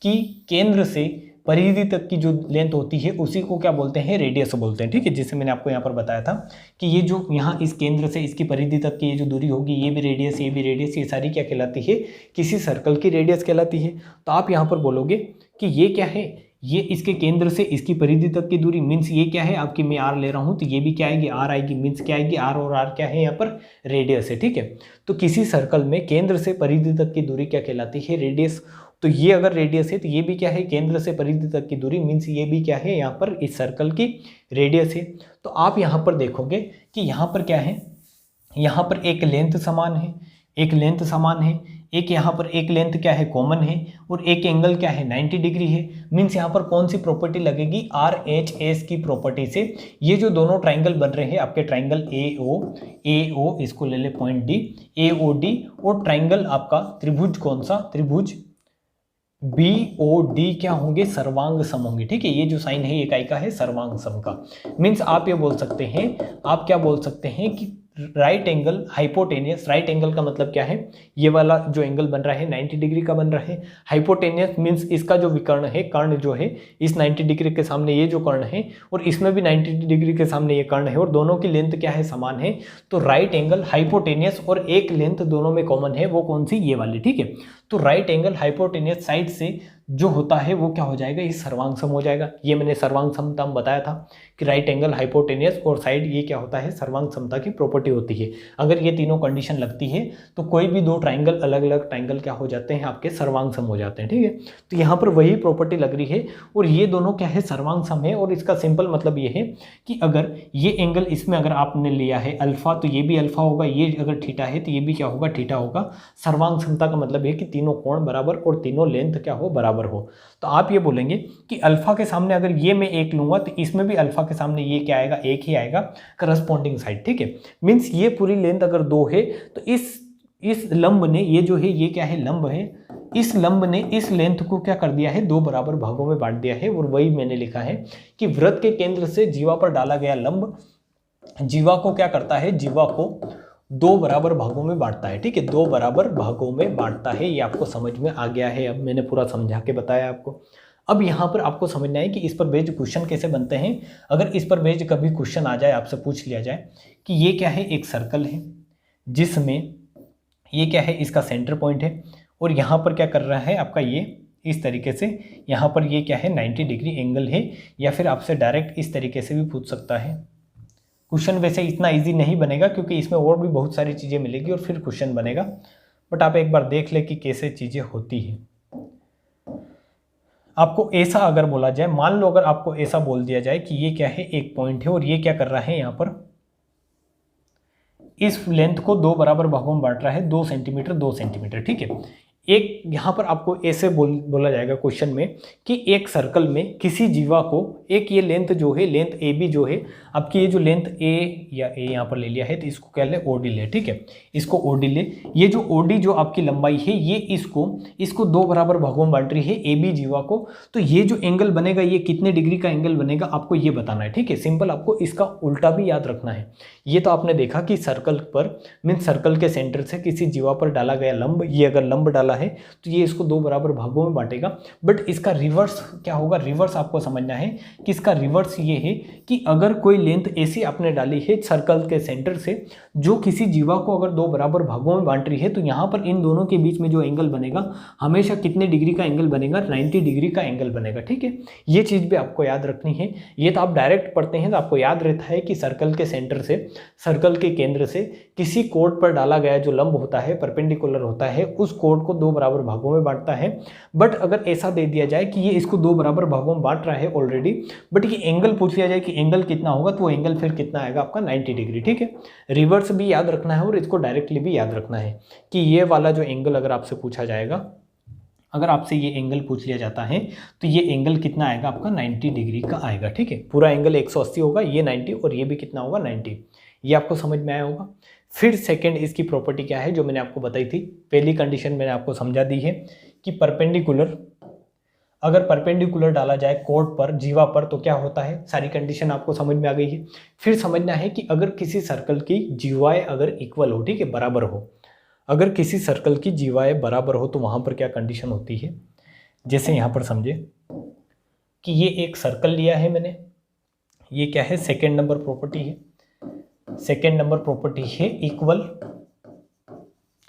कि केंद्र से परिधि तक की जो लेंथ होती है उसी को क्या बोलते हैं, रेडियस बोलते हैं, ठीक है। जैसे मैंने आपको यहाँ पर बताया था कि ये जो यहाँ इस केंद्र से इसकी परिधि तक की ये जो दूरी होगी, ये भी रेडियस, ये भी रेडियस, ये सारी क्या कहलाती है, किसी सर्कल की रेडियस कहलाती है। तो आप यहाँ पर बोलोगे कि ये क्या है, ये इसके केंद्र से इसकी परिधि तक की दूरी मीन्स ये क्या है, आपकी मैं आर ले रहा हूँ तो ये भी क्या आएगी, आर आएगी, मीन्स क्या आएगी, आर, और आर क्या है यहाँ पर, रेडियस है, ठीक है। तो किसी सर्कल में केंद्र से परिधि तक की दूरी क्या कहलाती है, रेडियस। तो ये अगर रेडियस है तो ये भी क्या है, केंद्र से परिधि तक की दूरी, मीन्स ये भी क्या है, यहाँ पर इस सर्कल की रेडियस है। तो आप यहाँ पर देखोगे कि यहाँ पर क्या है, यहाँ पर एक लेंथ समान है, एक लेंथ समान है, एक यहाँ पर एक लेंथ क्या है, कॉमन है, और एक एंगल क्या है, 90 डिग्री है। मीन्स यहाँ पर कौन सी प्रॉपर्टी लगेगी, आर एच एस की प्रॉपर्टी से ये जो दोनों ट्राइंगल बन रहे हैं आपके, ट्राइंगल ए ओ इसको ले ले पॉइंट डी, ए ओ डी, और ट्राइंगल आपका त्रिभुज कौन सा, त्रिभुज बी ओ डी क्या होंगे, सर्वांग सम होंगे, ठीक है। ये जो साइन है ये इकाई का है, सर्वांग सम का। मीन्स आप ये बोल सकते हैं, आप क्या बोल सकते हैं कि right angle hypotenuse, right angle का मतलब क्या है, ये वाला जो एंगल बन रहा है 90 डिग्री का बन रहा है। हाइपोटेनियस मीन्स इसका जो विकर्ण है, कर्ण जो है इस 90 डिग्री के सामने ये जो कर्ण है और इसमें भी 90 डिग्री के सामने ये कर्ण है और दोनों की लेंथ क्या है, समान है। तो राइट एंगल हाइपोटेनियस और एक लेंथ दोनों में कॉमन है, वो कौन सी, ये वाली, ठीक है। तो राइट एंगल हाइपोटेनियस साइड से जो होता है वो क्या हो जाएगा, ये सर्वांग सम हो जाएगा। ये मैंने सर्वांग समता में बताया था कि राइट एंगल हाइपोटेनियस और साइड ये क्या होता है, सर्वांग समता की प्रॉपर्टी होती है। अगर ये तीनों कंडीशन लगती है तो कोई भी दो ट्राइंगल, अलग अलग ट्राइंगल क्या हो जाते हैं, आपके सर्वांग सम हो जाते हैं, ठीक है। तो यहाँ पर वही प्रॉपर्टी लग रही है और ये दोनों क्या है, सर्वांग सम है। और इसका सिंपल मतलब ये है कि अगर ये एंगल इसमें अगर आपने लिया है अल्फा तो ये भी अल्फा होगा, ये अगर थीटा है तो ये भी क्या होगा, थीटा होगा। सर्वांग समता का मतलब है कि तीनों कोण बराबर और तीनों लेंथ क्या हो, बराबर हो। तो आप ये बोलेंगे कि अल्फा के सामने अगर ये मैं एक लूंगा तो इसमें भी अल्फा के सामने ये क्या आएगा, एक ही आएगा, करस्पॉन्डिंग साइड, ठीक है। मीन्स ये पूरी लेंथ अगर 2 है तो इस लंब ने, ये जो है ये क्या है, लंब है, इस लंब ने इस लेंथ को क्या कर दिया है, 2 बराबर भागों में बांट दिया है। और वही मैंने लिखा है कि वृत्त के केंद्र से जीवा पर डाला गया लंब जीवा को क्या करता है, जीवा को 2 बराबर भागों में बांटता है, ठीक है। 2 बराबर भागों में बांटता है, ये आपको समझ में आ गया है। अब मैंने पूरा समझा के बताया आपको। अब यहाँ पर आपको समझना है कि इस पर बेस्ड क्वेश्चन कैसे बनते हैं। अगर इस पर बेस्ड कभी क्वेश्चन आ जाए, आपसे पूछ लिया जाए कि ये क्या है, एक सर्कल है जिसमें ये क्या है, इसका सेंटर पॉइंट है और यहाँ पर क्या कर रहा है आपका, ये इस तरीके से यहाँ पर ये क्या है, 90 डिग्री एंगल है। या फिर आपसे डायरेक्ट इस तरीके से भी पूछ सकता है। क्वेश्चन वैसे इतना इजी नहीं बनेगा क्योंकि इसमें और भी बहुत सारी चीज़ें मिलेगी और फिर क्वेश्चन बनेगा, बट आप एक बार देख ले कि कैसे चीज़ें होती हैं। आपको ऐसा अगर बोला जाए, मान लो अगर आपको ऐसा बोल दिया जाए कि ये क्या है, एक पॉइंट है और ये क्या कर रहा है, यहाँ पर इस लेंथ को 2 बराबर भागों में बांट रहा है, 2 सेंटीमीटर 2 सेंटीमीटर, ठीक है। एक यहाँ पर आपको ऐसे बोला जाएगा क्वेश्चन में कि एक सर्कल में किसी जीवा को एक ये लेंथ जो है, लेंथ ए बी जो है आपकी, ये जो लेंथ ए या ए यहाँ पर ले लिया है तो इसको क्या ले, ओडी ले, ठीक है। इसको ओडी ले, ये जो ओडी जो आपकी लंबाई है ये इसको 2 बराबर भागों में बांट रही है ए बी जीवा को। तो ये जो एंगल बनेगा ये कितने डिग्री का एंगल बनेगा, आपको ये बताना है, ठीक है। सिंपल, आपको इसका उल्टा भी याद रखना है। ये तो आपने देखा कि सर्कल पर मीन्स सर्कल के सेंटर से किसी जीवा पर डाला गया लंब, ये अगर लंब डाला है तो ये इसको 2 बराबर भागों में बांटेगा। बट इसका रिवर्स क्या होगा, रिवर्स आपको समझना है कि इसका रिवर्स ये है कि अगर कोई लेंथ ऐसी आपने डाली है सर्कल के सेंटर से जो किसी जीवा को अगर 2 बराबर भागों में बांट रही है, तो यहाँ पर इन दोनों के बीच में जो एंगल बनेगा हमेशा कितने डिग्री का एंगल बनेगा, 90 डिग्री का एंगल बनेगा, ठीक है। ये चीज़ भी आपको याद रखनी है। ये तो आप डायरेक्ट पढ़ते हैं तो आपको याद रहता है कि सर्कल के सेंटर से, सर्कल के केंद्र से किसी कोड पर डाला गया जो लंब होता है, परपेंडिकुलर होता है, उस कोड को 2 बराबर भागों में बांटता है। बट अगर ऐसा दे दिया जाए कि ये इसको 2 बराबर भागों में बांट रहा है ऑलरेडी, बट ये एंगल पूछ लिया जाए कि एंगल कितना होगा, तो वो एंगल फिर कितना आएगा आपका, 90 डिग्री, ठीक है। रिवर्स भी याद रखना है और इसको डायरेक्टली भी याद रखना है कि ये वाला जो एंगल अगर आपसे पूछा जाएगा, अगर आपसे ये एंगल पूछ लिया जाता है तो ये एंगल कितना आएगा आपका, 90 डिग्री का आएगा, ठीक है। पूरा एंगल 180 होगा, ये 90 और ये भी कितना होगा, 90। ये आपको समझ में आया होगा। फिर सेकंड इसकी प्रॉपर्टी क्या है जो मैंने आपको बताई थी। पहली कंडीशन मैंने आपको समझा दी है कि परपेंडिकुलर, अगर परपेंडिकुलर डाला जाए कोड पर, जीवा पर, तो क्या होता है, सारी कंडीशन आपको समझ में आ गई है। फिर समझना है कि अगर किसी सर्कल की जीवाएं अगर इक्वल हो, ठीक है, बराबर हो, अगर किसी सर्कल की जीवाएं बराबर हो तो वहाँ पर क्या कंडीशन होती है। जैसे यहाँ पर समझे कि ये एक सर्कल लिया है मैंने, ये क्या है, सेकेंड नंबर प्रॉपर्टी है। सेकेंड नंबर प्रॉपर्टी है इक्वल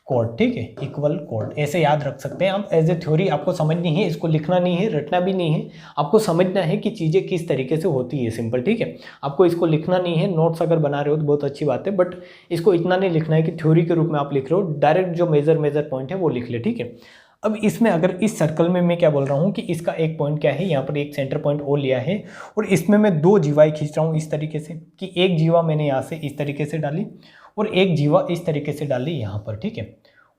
कोड, ठीक है, इक्वल कोड, ऐसे याद रख सकते हैं आप एज ए थ्योरी। आपको समझनी है, इसको लिखना नहीं है, रटना भी नहीं है, आपको समझना है कि चीज़ें किस तरीके से होती है, सिंपल, ठीक है। आपको इसको लिखना नहीं है, नोट्स अगर बना रहे हो तो बहुत अच्छी बात है, बट इसको इतना नहीं लिखना है कि थ्योरी के रूप में आप लिख रहे हो, डायरेक्ट जो मेजर पॉइंट है वो लिख ले, ठीक है। अब इसमें अगर इस सर्कल में मैं क्या बोल रहा हूँ कि इसका एक पॉइंट क्या है, यहाँ पर एक सेंटर पॉइंट ओ लिया है और इसमें मैं 2 जीवाएं खींच रहा हूँ इस तरीके से कि एक जीवा मैंने यहाँ से इस तरीके से डाली और एक जीवा इस तरीके से डाली यहाँ पर, ठीक है।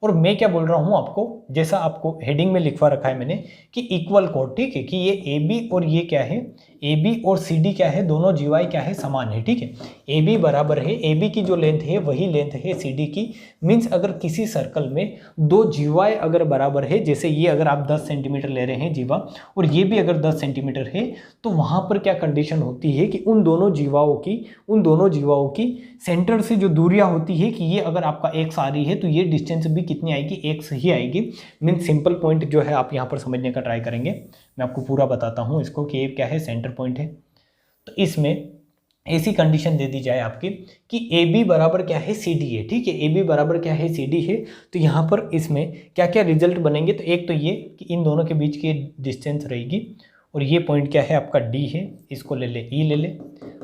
और मैं क्या बोल रहा हूँ आपको, जैसा आपको हेडिंग में लिखवा रखा है मैंने कि इक्वल कोड, ठीक है, कि ये ए बी और ये क्या है, ए बी और सी डी क्या है, दोनों जीवाई क्या है, समान है, ठीक है। ए बी बराबर है, ए बी की जो लेंथ है वही लेंथ है सी डी की। मीन्स अगर किसी सर्कल में दो जीवाई अगर बराबर है, जैसे ये अगर आप 10 सेंटीमीटर ले रहे हैं जीवा और ये भी अगर 10 सेंटीमीटर है, तो वहाँ पर क्या कंडीशन होती है कि उन दोनों जीवाओं की सेंटर से जो दूरियां होती है कि ये अगर आपका एक्स आ रही है तो ये डिस्टेंस भी कितनी आएगी, एक्स ही आएगी। मीन्स सिंपल पॉइंट जो है आप यहाँ पर समझने का ट्राई करेंगे। मैं आपको पूरा बताता हूँ इसको कि ये क्या है, सेंटर पॉइंट है। तो इसमें ऐसी कंडीशन दे दी जाए आपकी कि ए बी बराबर क्या है, सी डी है, ठीक है, ए बी बराबर क्या है, सी डी है। तो यहाँ पर इसमें क्या क्या रिजल्ट बनेंगे, तो एक तो ये कि इन दोनों के बीच की डिस्टेंस रहेगी और ये पॉइंट क्या है आपका डी है, इसको ले ले ई ले ले,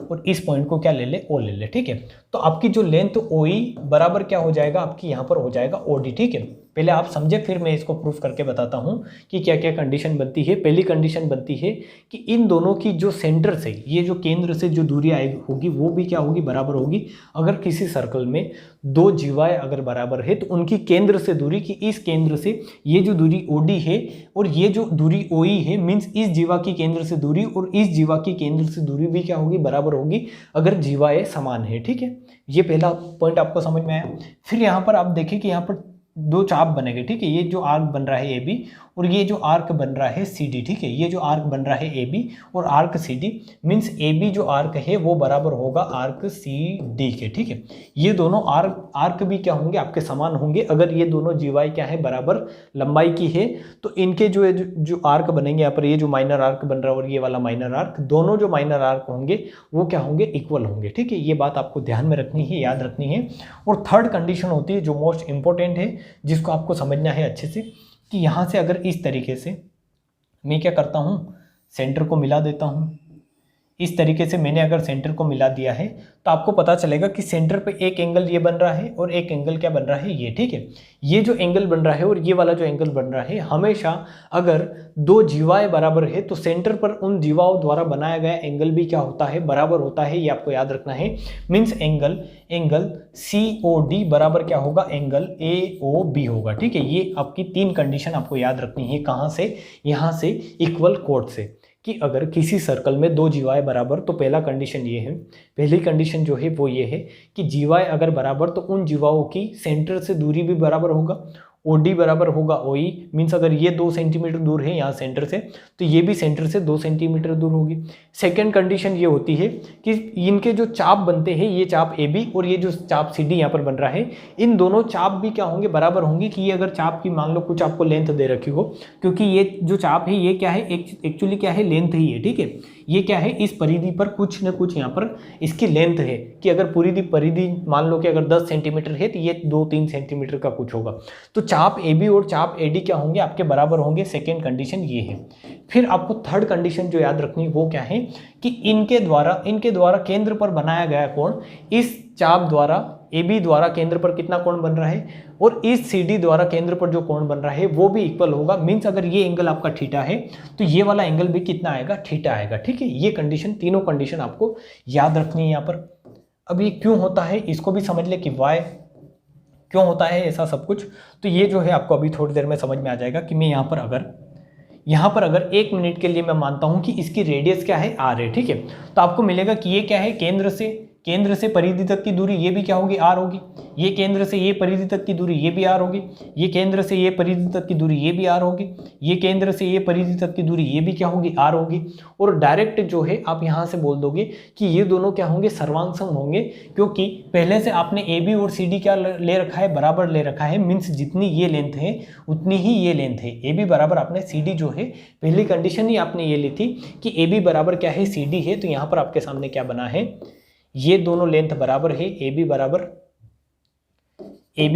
और इस पॉइंट को क्या ले ले, ओ ले ले, ठीक है। तो आपकी जो लेंथ ओ ई बराबर क्या हो जाएगा, आपकी यहाँ पर हो जाएगा ओ डी, ठीक है। पहले आप समझे फिर मैं इसको प्रूफ करके बताता हूँ कि क्या क्या कंडीशन बनती है। पहली कंडीशन बनती है कि इन दोनों की जो सेंटर से, ये जो केंद्र से जो दूरी आएगी होगी वो भी क्या होगी, बराबर होगी। अगर किसी सर्कल में दो जीवाएं अगर बराबर है तो उनकी केंद्र से दूरी, कि इस केंद्र से ये जो दूरी ओ डी है और ये जो दूरी ओ ई है, मीन्स इस जीवा की केंद्र से दूरी और इस जीवा की केंद्र से दूरी भी क्या होगी, बराबर होगी, अगर जीवाएं समान है, ठीक है। ये पहला पॉइंट आपको समझ में आया। फिर यहाँ पर आप देखिए कि यहाँ पर दो चाप बनेंगे, ठीक है, ये जो आर्क बन रहा है ए बी और ये जो आर्क बन रहा है सी डी, ठीक है, ये जो आर्क बन रहा है ए बी और arc C D, means A B जो आर्क है वो बराबर होगा आर्क सी डी के, ठीक है। ये दोनों आर्क भी क्या होंगे, आपके समान होंगे। अगर ये दोनों जीवाई क्या है, बराबर लंबाई की है, तो इनके जो आर्क बनेंगे यहाँ पर, ये जो माइनर आर्क बन रहा है और ये वाला माइनर आर्क, दोनों जो माइनर आर्क होंगे वो क्या होंगे, इक्वल होंगे, ठीक है। ये बात आपको ध्यान में रखनी है, याद रखनी है। और थर्ड कंडीशन होती है जो मोस्ट इंपॉर्टेंट है, जिसको आपको समझना है अच्छे से, कि यहाँ से अगर इस तरीके से मैं क्या करता हूँ, सेंटर को मिला देता हूँ। इस तरीके से मैंने अगर सेंटर को मिला दिया है तो आपको पता चलेगा कि सेंटर पे एक एंगल ये बन रहा है और एक एंगल क्या बन रहा है, ये, ठीक है। ये जो एंगल बन रहा है और ये वाला जो एंगल बन रहा है, हमेशा अगर दो जीवाएं बराबर है तो सेंटर पर उन जीवाओं द्वारा बनाया गया एंगल भी क्या होता है, बराबर होता है। ये आपको याद रखना है। मीन्स एंगल COD बराबर क्या होगा, एंगल AOB होगा, ठीक है। ये आपकी तीन कंडीशन आपको याद रखनी है। कहाँ से, यहाँ से इक्वल कोड से, कि अगर किसी सर्कल में दो जीवाएं बराबर, तो पहला कंडीशन ये है, पहली कंडीशन जो है वो ये है कि जीवाएं अगर बराबर तो उन जीवाओं की सेंटर से दूरी भी बराबर होगा। OD बराबर होगा OE, मीन्स अगर ये 2 सेंटीमीटर दूर है यहाँ सेंटर से, तो ये भी सेंटर से 2 सेंटीमीटर दूर होगी। सेकंड कंडीशन ये होती है कि इनके जो चाप बनते हैं, ये चाप AB और ये जो चाप CD यहाँ पर बन रहा है, इन दोनों चाप भी क्या होंगे, बराबर होंगे। कि ये अगर चाप की मान लो कुछ आपको लेंथ दे रखी हो, क्योंकि ये जो चाप है ये क्या है, एक्चुअली क्या है, लेंथ ही है, ठीक है। ये क्या है, इस परिधि पर कुछ न कुछ यहाँ पर इसकी लेंथ है, कि अगर पूरी परिधि मान लो कि अगर 10 सेंटीमीटर है तो ये 2-3 सेंटीमीटर का कुछ होगा। तो चाप AB और चाप AD क्या होंगे, आपके बराबर होंगे। सेकेंड कंडीशन ये है। फिर आपको थर्ड कंडीशन जो याद रखनी है वो क्या है, कि इनके द्वारा केंद्र पर बनाया गया कोण, इस चाप द्वारा AB द्वारा केंद्र पर कितना कोण बन रहा है और इस CD द्वारा केंद्र पर जो कोण बन रहा है वो भी इक्वल होगा। मीन्स अगर ये एंगल आपका थीटा है तो ये वाला एंगल भी कितना आएगा, थीटा आएगा, ठीक है। ये कंडीशन, तीनों कंडीशन आपको याद रखनी है यहाँ पर। अब ये क्यों होता है इसको भी समझ ले, कि वाई क्यों होता है ऐसा सब कुछ। तो ये जो है आपको अभी थोड़ी देर में समझ में आ जाएगा। कि मैं यहाँ पर अगर 1 मिनट के लिए मैं मानता हूँ कि इसकी रेडियस क्या है, R है, ठीक है। तो आपको मिलेगा कि ये क्या है, केंद्र से परिधि तक की दूरी, ये भी क्या होगी, R होगी। ये केंद्र से ये परिधि तक की दूरी, ये भी R होगी। ये केंद्र से ये परिधि तक की दूरी, ये भी R होगी। ये केंद्र से ये परिधि तक की दूरी, ये भी क्या होगी, R होगी। और डायरेक्ट जो है आप यहाँ से बोल दोगे कि ये दोनों क्या होंगे, सर्वांग सम होंगे, क्योंकि पहले से आपने AB और CD क्या ले रखा है, बराबर ले रखा है। मीन्स जितनी ये लेंथ है उतनी ही ये लेंथ है। AB बराबर आपने CD जो है, पहली कंडीशन ही आपने ये ली थी कि AB बराबर क्या है, CD है। तो यहाँ पर आपके सामने क्या बना है, ये दोनों लेंथ बराबर है। AB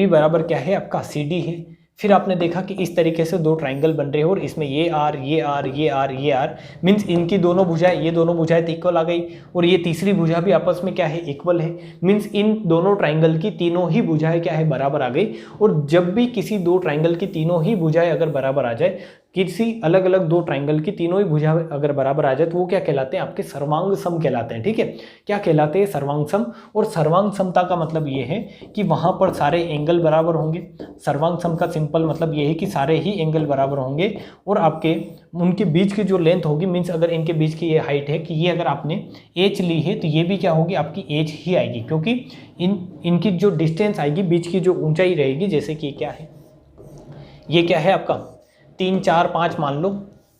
बराबर क्या है आपका, CD है। फिर आपने देखा कि इस तरीके से दो ट्राइंगल बन रहे हैं और इसमें ये R मीन्स इनकी दोनों भुजाएं, ये दोनों भुजाएं तो इक्वल आ गई और ये तीसरी भुजा भी आपस में क्या है, इक्वल है। मीन्स इन दोनों ट्राइंगल की तीनों ही भुजाएं क्या है, बराबर आ गई। और जब भी किसी दो ट्राइंगल की तीनों ही भुजाएं अगर बराबर आ जाए किसी अलग अलग दो ट्राइंगल की तीनों ही भुजा अगर बराबर आ जाए तो वो क्या कहलाते हैं, आपके सर्वांग सम कहलाते हैं। ठीक है, क्या कहलाते हैं, सर्वांग सम। और सर्वांग समता का मतलब ये है कि वहां पर सारे एंगल बराबर होंगे। सर्वांग सम का सिंपल मतलब ये है कि सारे ही एंगल बराबर होंगे और आपके उनके बीच की जो लेंथ होगी, मीन्स अगर इनके बीच की ये हाइट है कि ये अगर आपने एच ली है तो ये भी क्या होगी, आपकी एच ही आएगी, क्योंकि इनकी जो डिस्टेंस आएगी, बीच की जो ऊंचाई रहेगी, जैसे कि क्या है, ये क्या है आपका 3 4 5 मान लो,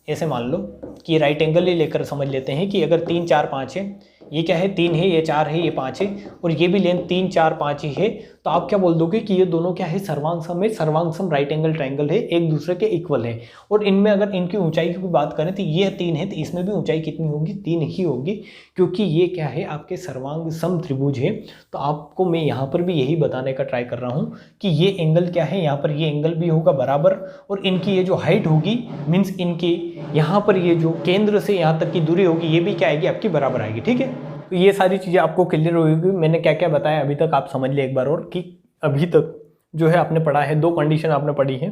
ऐसे मान लो कि ये राइट एंगल ही लेकर समझ लेते हैं कि अगर 3 4 5 है, ये क्या है 3 है, ये 4 है, ये 5 है और ये भी लेंथ 3 4 5 ही है, तो आप क्या बोल दोगे कि ये दोनों क्या है, सर्वांग सम है। सर्वांग सम राइट एंगल ट्राइंगल है, एक दूसरे के इक्वल है। और इनमें अगर इनकी ऊंचाई की बात करें तो ये 3 है, तो इसमें भी ऊंचाई कितनी होगी, 3 ही होगी, क्योंकि ये क्या है, आपके सर्वांग सम त्रिभुज है। तो आपको मैं यहाँ पर भी यही बताने का ट्राई कर रहा हूँ कि ये एंगल क्या है, यहाँ पर ये एंगल भी होगा बराबर और इनकी ये जो हाइट होगी, मीन्स इनकी यहाँ पर ये जो केंद्र से यहाँ तक की दूरी होगी, ये भी क्या आएगी, आपकी बराबर आएगी। ठीक है, तो ये सारी चीज़ें आपको क्लियर होगी। मैंने क्या क्या बताया अभी तक आप समझ ले एक बार और, कि अभी तक जो है आपने पढ़ा है, दो कंडीशन आपने पढ़ी है,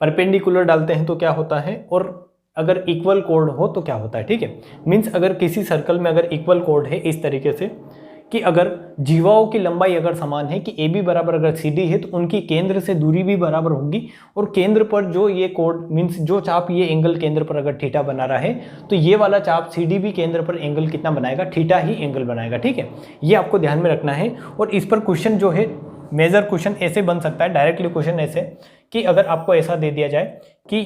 परपेंडिकुलर डालते हैं तो क्या होता है और अगर इक्वल कोड हो तो क्या होता है। ठीक है, मीन्स अगर किसी सर्कल में अगर इक्वल कोड है इस तरीके से कि अगर जीवाओं की लंबाई अगर समान है कि ए बी बराबर अगर सी डी है तो उनकी केंद्र से दूरी भी बराबर होगी और केंद्र पर जो ये कोड, मीन्स जो चाप ये एंगल केंद्र पर अगर थीटा बना रहा है तो ये वाला चाप सी डी भी केंद्र पर एंगल कितना बनाएगा, थीटा ही एंगल बनाएगा। ठीक है, ये आपको ध्यान में रखना है। और इस पर क्वेश्चन जो है, मेजर क्वेश्चन ऐसे बन सकता है, डायरेक्टली क्वेश्चन ऐसे कि अगर आपको ऐसा दे दिया जाए कि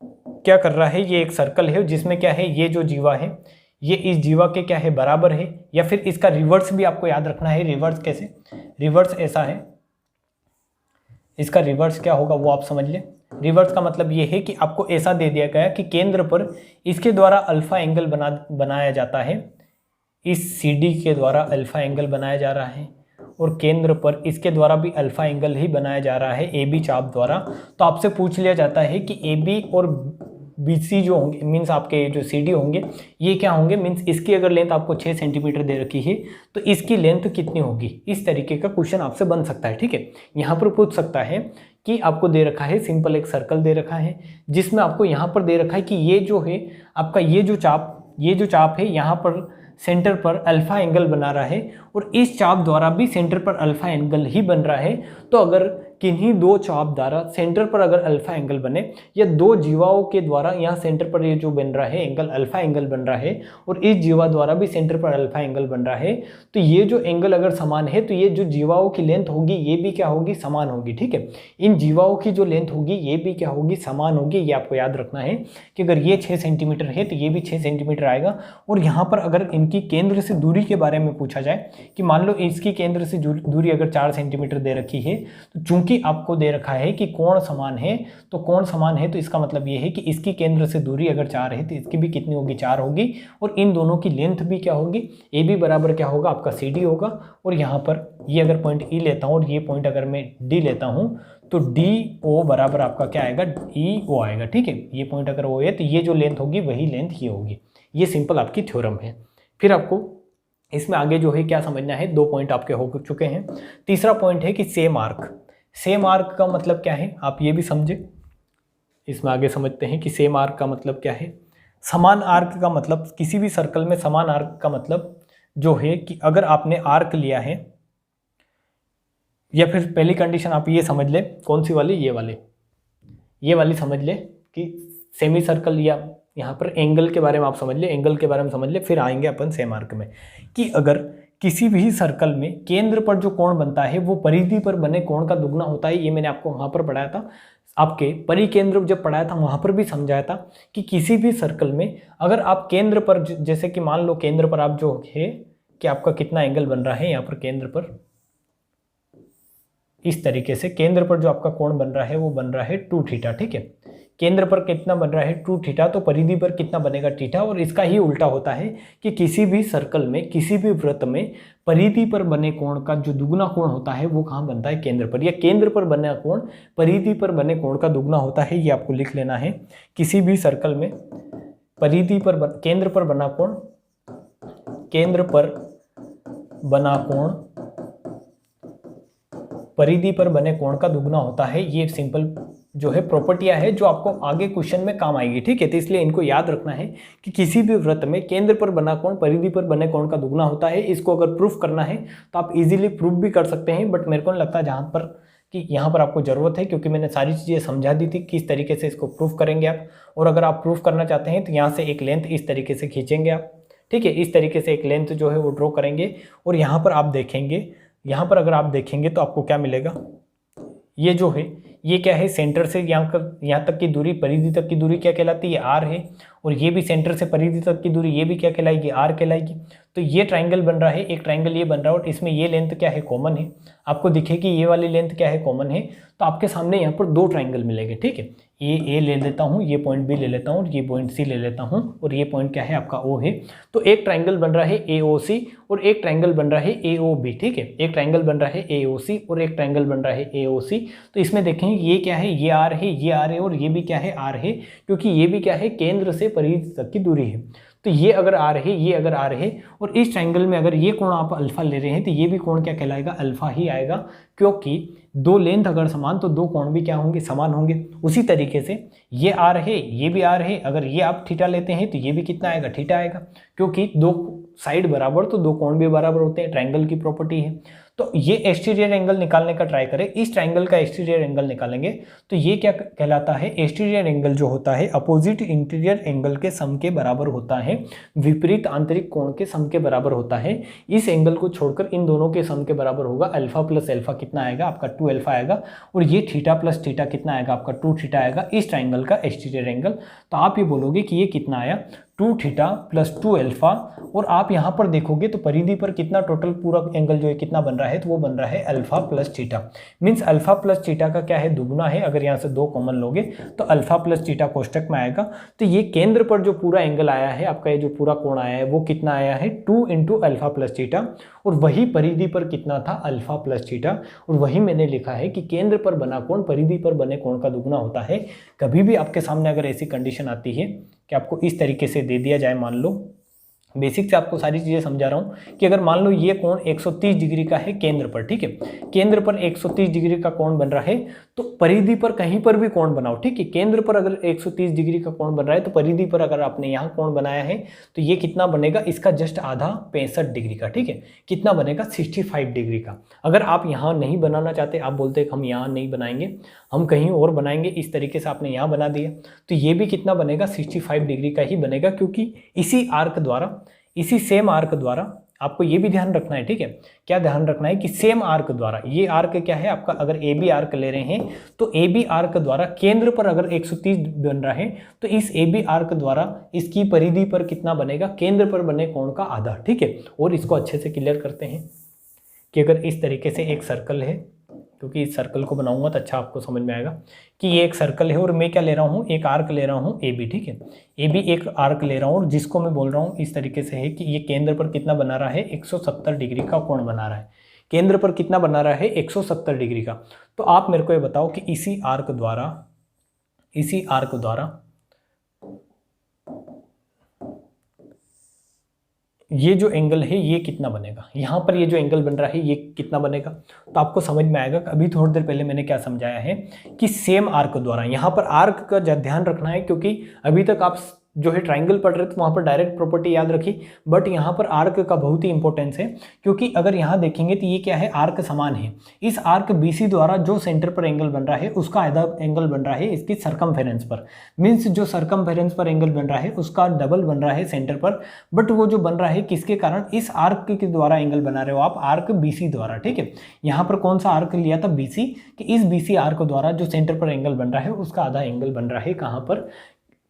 क्या कर रहा है, ये एक सर्कल है जिसमें क्या है, ये जो जीवा है ये इस जीवा के क्या है, बराबर है, या फिर इसका रिवर्स भी आपको याद रखना है। रिवर्स कैसे, रिवर्स ऐसा है, इसका रिवर्स क्या होगा वो आप समझ लें। रिवर्स का मतलब ये है कि आपको ऐसा दे दिया गया कि केंद्र पर इसके द्वारा अल्फा एंगल बनाया जाता है, इस सी डी के द्वारा अल्फा एंगल बनाया जा रहा है और केंद्र पर इसके द्वारा भी अल्फा एंगल ही बनाया जा रहा है ए बी चाप द्वारा। तो आपसे पूछ लिया जाता है कि ए बी और बी सी जो होंगे, मीन्स आपके जो सी डी होंगे, ये क्या होंगे, मीन्स इसकी अगर लेंथ आपको 6 सेंटीमीटर दे रखी है तो इसकी लेंथ कितनी होगी, इस तरीके का क्वेश्चन आपसे बन सकता है। ठीक है, यहाँ पर पूछ सकता है कि आपको दे रखा है सिंपल एक सर्कल दे रखा है जिसमें आपको यहाँ पर दे रखा है कि ये जो है आपका ये जो चाप है यहाँ पर सेंटर पर अल्फा एंगल बना रहा है और इस चाप द्वारा भी सेंटर पर अल्फा एंगल ही बन रहा है। तो अगर किन्हीं दो चाप द्वारा सेंटर पर अगर अल्फा एंगल बने या दो जीवाओं के द्वारा यहाँ सेंटर पर ये जो बन रहा है एंगल अल्फा एंगल बन रहा है और इस जीवा द्वारा भी सेंटर पर अल्फा एंगल बन रहा है, तो ये जो एंगल अगर समान है तो ये जो जीवाओं की लेंथ होगी ये भी क्या होगी, समान होगी। ठीक है, इन जीवाओं की जो लेंथ होगी ये भी क्या होगी, समान होगी। ये आपको याद रखना है कि अगर ये 6 सेंटीमीटर है तो ये भी 6 सेंटीमीटर आएगा। और यहाँ पर अगर इनकी केंद्र से दूरी के बारे में पूछा जाए कि मान लो इसकी केंद्र से दूरी अगर 4 सेंटीमीटर दे रखी है, तो चूंकि आपको दे रखा है कि कोण समान है, तो कोण समान है तो इसका मतलब ये है कि इसकी केंद्र से दूरी अगर 4 है तो इसकी भी कितनी होगी, 4 होगी। और इन दोनों की लेंथ भी क्या होगी, ए बी बराबर क्या होगा, आपका सी डी होगा। और यहाँ पर ये अगर पॉइंट ई लेता हूँ और ये पॉइंट अगर मैं डी लेता हूँ तो डी ओ बराबर आपका क्या आएगा, ई ओ आएगा। ठीक है, ये पॉइंट अगर ओ है तो ये जो लेंथ होगी वही लेंथ ये होगी। ये सिंपल आपकी थ्योरम है। फिर आपको इसमें आगे जो है क्या समझना है, 2 पॉइंट आपके हो चुके हैं। तीसरा पॉइंट है कि सेम आर्क। सेम आर्क का मतलब क्या है, आप ये भी समझे। इसमें आगे समझते हैं कि सेम आर्क का मतलब क्या है। समान आर्क का मतलब, किसी भी सर्कल में समान आर्क का मतलब जो है कि अगर आपने आर्क लिया है, या फिर पहली कंडीशन आप ये समझ ले, कौन सी वाली, ये वाली समझ ले कि सेमी सर्कल, या यहाँ पर एंगल के बारे में आप समझ ले, एंगल के बारे में समझ ले, फिर आएंगे अपन सेम आर्क में। कि अगर किसी भी सर्कल में केंद्र पर जो कोण बनता है वो परिधि पर बने कोण का दुगना होता है। ये मैंने आपको वहाँ पर पढ़ाया था, आपके परिकेंद्र जब पढ़ाया था वहाँ पर भी समझाया था कि किसी भी सर्कल में अगर आप केंद्र पर, जैसे कि मान लो केंद्र पर आप जो है कि आपका कितना एंगल बन रहा है, यहाँ पर केंद्र पर इस तरीके से केंद्र पर जो आपका कोण बन रहा है वो बन रहा है 2 थीटा। ठीक है, केंद्र पर कितना बन रहा है 2 थीटा, तो परिधि पर कितना बनेगा थीटा। और इसका ही उल्टा होता है कि किसी भी सर्कल में, किसी भी वृत्त में परिधि पर बने कोण का जो दुगना कोण होता है वो कहाँ बनता है, केंद्र पर। या केंद्र पर बना कोण परिधि पर बने कोण का दुगना होता है। ये आपको लिख लेना है। किसी भी सर्कल में परिधि पर केंद्र पर बना कोण, केंद्र पर बना कोण परिधि पर बने कोण का दुगना होता है। ये सिंपल जो है प्रॉपर्टियां है जो आपको आगे क्वेश्चन में काम आएगी, ठीक है। तो इसलिए इनको याद रखना है कि किसी भी वृत्त में केंद्र पर बना कोण परिधि पर बने कोण का दुगना होता है। इसको अगर प्रूफ करना है तो आप इजीली प्रूफ भी कर सकते हैं, बट मेरे को नहीं लगता जहां पर कि यहाँ पर आपको ज़रूरत है, क्योंकि मैंने सारी चीज़ें समझा दी थी किस तरीके से इसको प्रूफ करेंगे आप। और अगर आप प्रूफ करना चाहते हैं तो यहाँ से एक लेंथ इस तरीके से खींचेंगे आप, ठीक है। इस तरीके से एक लेंथ जो है वो ड्रॉ करेंगे और यहाँ पर आप देखेंगे, यहाँ पर अगर आप देखेंगे तो आपको क्या मिलेगा, ये जो है ये क्या है, सेंटर से यहाँ तक की दूरी, परिधि तक की दूरी क्या कहलाती है, आर है। और ये भी सेंटर से परिधि तक की दूरी, ये भी क्या कहलाएगी, आर कहलाएगी। तो ये ट्राइंगल बन रहा है, एक ट्राइंगल ये बन रहा है और इसमें ये लेंथ क्या है, कॉमन है। आपको दिखेगी ये वाली लेंथ क्या है, कॉमन है। तो आपके सामने यहाँ पर दो ट्राइंगल मिलेंगे, ठीक है। ये ए ले लेता हूँ, ये पॉइंट बी ले लेता हूँ, ये पॉइंट सी ले लेता हूँ और ये पॉइंट क्या है आपका ओ है। तो एक ट्राइंगल बन रहा है ए ओ सी और एक ट्राइंगल बन रहा है ए ओ बी, ठीक है। एक ट्राइंगल बन रहा है ए ओ सी और एक ट्राइंगल बन रहा है ए ओ सी। तो इसमें देखें ये क्या है, ये आर है, ये आर है और ये भी क्या है, आर है, क्योंकि ये भी क्या है, केंद्र से परिधि तक की दूरी है। तो ये अगर आर है, ये अगर आर है और इस ट्राइंगल में अगर ये कोण आप अल्फा ले रहे हैं तो ये भी कोण क्या कहलाएगा, अल्फा ही आएगा, क्योंकि दो लेंथ अगर समान तो दो कोण भी क्या होंगे, समान होंगे। उसी तरीके से ये आर है, ये भी आर है, अगर ये आप थीटा लेते हैं तो ये भी कितना आएगा, थीटा आएगा, क्योंकि दो साइड बराबर तो दो कोण भी बराबर होते हैं, ट्राइंगल की प्रॉपर्टी है। तो ये एक्सटीरियर एंगल निकालने का ट्राई करें, इस ट्राइंगल का एक्सटीरियर एंगल निकालेंगे तो ये क्या कहलाता है, एक्सटीरियर एंगल जो होता है अपोजिट इंटीरियर एंगल के सम के बराबर होता है, विपरीत आंतरिक कोण के सम के बराबर होता है। इस एंगल को छोड़कर इन दोनों के सम के बराबर होगा। अल्फा प्लस अल्फा कितना आएगा आपका, 2 अल्फा आएगा और ये थीटा प्लस थीटा कितना आएगा आपका, 2 थीटा आएगा, इस ट्राइंगल का एक्सटीरियर एंगल। तो आप ये बोलोगे कि ये कितना आया, 2 थीटा प्लस 2 अल्फा। और आप यहाँ पर देखोगे तो परिधि पर कितना टोटल पूरा एंगल जो है कितना बन रहा है, तो वो बन रहा है alpha plus theta. Means alpha plus theta का क्या है, दुगुना है। अगर यहाँ से दो कॉमन लोगे तो अल्फा प्लस थीटा कोष्टक में आएगा। तो ये केंद्र पर जो पूरा एंगल आया है आपका, ये जो पूरा कोण आया है वो कितना आया है, 2 इंटू अल्फा प्लस थीटा। और वही परिधि पर कितना था, अल्फा प्लस थीटा। और वही मैंने लिखा है कि केंद्र पर बना कोण परिधि पर बने कोण का दुगुना होता है। कभी भी आपके सामने अगर ऐसी कंडीशन आती है कि आपको इस तरीके से दे दिया जाए, मान लो बेसिक से आपको सारी चीज़ें समझा रहा हूँ कि अगर मान लो ये कोण 130 डिग्री का है केंद्र पर, ठीक है, केंद्र पर 130 डिग्री का कोण बन रहा है, तो परिधि पर कहीं पर भी कोण बनाओ, ठीक है। केंद्र पर अगर 130 डिग्री का कोण बन रहा है तो परिधि पर अगर आपने यहाँ कोण बनाया है तो ये कितना बनेगा, इसका जस्ट आधा 65 डिग्री का, ठीक है। कितना बनेगा, 65 डिग्री का। अगर आप यहाँ नहीं बनाना चाहते, आप बोलते हैं हम यहाँ नहीं बनाएंगे, हम कहीं और बनाएंगे, इस तरीके से आपने यहाँ बना दिया, तो ये भी कितना बनेगा, 65 डिग्री का ही बनेगा, क्योंकि इसी आर्क द्वारा, इसी सेम आर्क द्वारा आपको ये भी ध्यान रखना है, ठीक है। क्या ध्यान रखना है कि सेम आर्क द्वारा, ये आर्क क्या है आपका, अगर ए बी आर्क ले रहे हैं तो ए बी आर्क द्वारा केंद्र पर अगर 130 बन रहा है तो इस ए बी आर्क द्वारा इसकी परिधि पर कितना बनेगा, केंद्र पर बने कोण का आधा, ठीक है। और इसको अच्छे से क्लियर करते हैं कि अगर इस तरीके से एक सर्कल है, क्योंकि इस सर्कल को बनाऊंगा तो अच्छा आपको समझ में आएगा कि ये एक सर्कल है और मैं क्या ले रहा हूँ, एक आर्क ले रहा हूँ ए बी, ठीक है। ए बी एक आर्क ले रहा हूँ और जिसको मैं बोल रहा हूँ इस तरीके से है कि ये केंद्र पर कितना बना रहा है, 170 डिग्री का कोण बना रहा है। केंद्र पर कितना बना रहा है, 170 डिग्री का। तो आप मेरे को ये बताओ कि इसी आर्क द्वारा ये जो एंगल है ये कितना बनेगा, यहाँ पर ये जो एंगल बन रहा है ये कितना बनेगा। तो आपको समझ में आएगा। अभी थोड़ी देर पहले मैंने क्या समझाया है कि सेम आर्क द्वारा, यहाँ पर आर्क का ध्यान रखना है, क्योंकि अभी तक आप जो है ट्राइंगल पढ़ रहे थे वहाँ पर डायरेक्ट प्रॉपर्टी याद रखी, बट यहाँ पर आर्क का बहुत ही इंपॉर्टेंस है, क्योंकि अगर यहाँ देखेंगे तो ये क्या है, आर्क समान है। इस आर्क BC द्वारा जो सेंटर पर एंगल बन रहा है उसका आधा एंगल बन रहा है इसकी सरकमफेरेंस पर। मीन्स जो सरकमफेरेंस पर एंगल बन रहा है उसका डबल बन रहा है सेंटर पर, बट वो जो बन रहा है किसके कारण, इस आर्क के द्वारा एंगल बना रहे हो आप, आर्क BC द्वारा, ठीक है। यहाँ पर कौन सा आर्क लिया था, BC, कि इस BC आर्क द्वारा जो सेंटर पर एंगल बन रहा है उसका आधा एंगल बन रहा है कहाँ पर,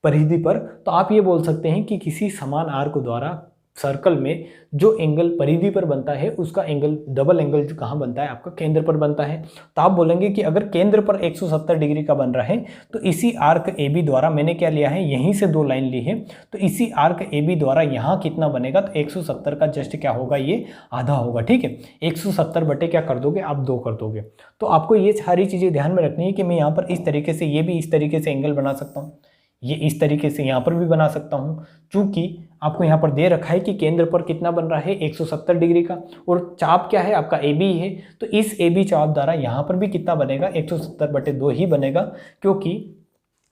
परिधि पर। तो आप ये बोल सकते हैं कि किसी समान आर्क द्वारा सर्कल में जो एंगल परिधि पर बनता है उसका एंगल, डबल एंगल जो कहाँ बनता है आपका, केंद्र पर बनता है। तो आप बोलेंगे कि अगर केंद्र पर 170 डिग्री का बन रहा है तो इसी आर्क AB द्वारा, मैंने क्या लिया है, यहीं से दो लाइन ली है, तो इसी आर्क AB द्वारा यहाँ कितना बनेगा, तो 170 का जस्ट क्या होगा, ये आधा होगा, ठीक है। 170 बटे क्या कर दोगे आप, 2 कर दोगे। तो आपको ये सारी चीज़ें ध्यान में रखनी है कि मैं यहाँ पर इस तरीके से, ये भी इस तरीके से एंगल बना सकता हूँ, ये इस तरीके से यहाँ पर भी बना सकता हूँ, चूंकि आपको यहाँ पर दे रखा है कि केंद्र पर कितना बन रहा है 170 डिग्री का, और चाप क्या है आपका ए बी है, तो इस ए बी चाप द्वारा यहाँ पर भी कितना बनेगा 170/2 ही बनेगा, क्योंकि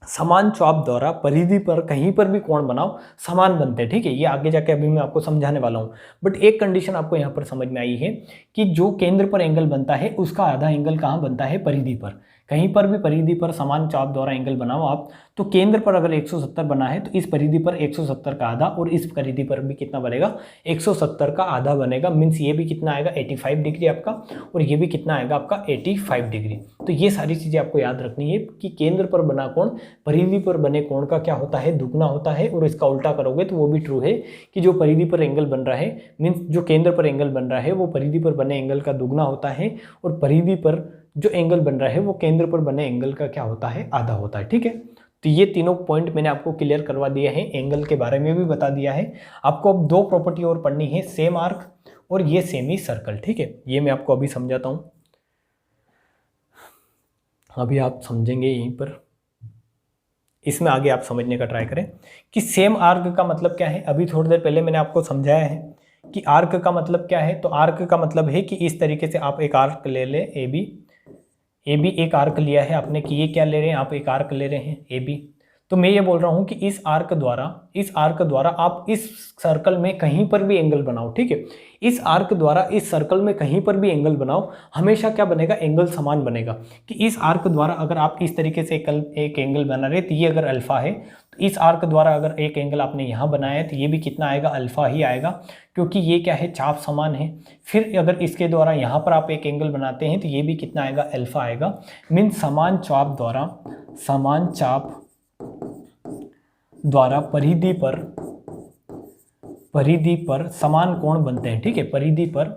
समान चाप द्वारा परिधि पर कहीं पर भी कोण बनाओ समान बनते हैं। ठीक है, ये आगे जाके अभी मैं आपको समझाने वाला हूँ। बट एक कंडीशन आपको यहाँ पर समझ में आई है कि जो केंद्र पर एंगल बनता है उसका आधा एंगल कहाँ बनता है, परिधि पर। कहीं पर भी परिधि पर समान चाप द्वारा एंगल बनाओ आप, तो केंद्र पर अगर 170 बना है तो इस परिधि पर 170 का आधा, और इस परिधि पर भी कितना बनेगा 170 का आधा बनेगा। मीन्स ये भी कितना आएगा 85 डिग्री आपका, और ये भी कितना आएगा आपका 85 डिग्री। तो ये सारी चीज़ें आपको याद रखनी है कि केंद्र पर बना कोण परिधि पर बने कोण का क्या होता है, दुगना होता है। और इसका उल्टा करोगे तो वो भी ट्रू है कि जो परिधि पर एंगल बन रहा है, मीन्स जो केंद्र पर एंगल बन रहा है वो परिधि पर बने एंगल का दुगना होता है, और परिधि पर जो एंगल बन रहा है वो केंद्र पर बने एंगल का क्या होता है, आधा होता है। ठीक है, तो ये तीनों पॉइंट मैंने आपको क्लियर करवा दिया है, एंगल के बारे में भी बता दिया है। आपको अब दो प्रॉपर्टी और पढ़नी है, सेम आर्क और ये सेमी सर्कल। ठीक है, ये मैं आपको अभी समझाता हूँ, अभी आप समझेंगे यहीं पर, इसमें आगे आप समझने का ट्राई करें कि सेम आर्क का मतलब क्या है। अभी थोड़ी देर पहले मैंने आपको समझाया है कि आर्क का मतलब क्या है। तो आर्क का मतलब है कि इस तरीके से आप एक आर्क ले लें, ए बी एक आर्क लिया है आपने, कि ये क्या ले रहे हैं आप, एक आर्क ले रहे हैं ए बी। तो मैं ये बोल रहा हूँ कि इस आर्क द्वारा आप इस सर्कल में कहीं पर भी एंगल बनाओ। ठीक है, इस आर्क द्वारा इस सर्कल में कहीं पर भी एंगल बनाओ, हमेशा क्या बनेगा, एंगल समान बनेगा। कि इस आर्क द्वारा अगर आप इस तरीके से एक एंगल बना रहे, तो ये अगर अल्फा है, तो इस आर्क द्वारा अगर एक एंगल आपने यहाँ बनाया है तो ये भी कितना आएगा, अल्फा ही आएगा, क्योंकि ये क्या है, चाप समान है। फिर अगर इसके द्वारा यहाँ पर आप एक एंगल बनाते हैं तो ये भी कितना आएगा, अल्फा आएगा। मीन्स समान चाप द्वारा परिधि पर समान कोण बनते हैं। ठीक है, परिधि पर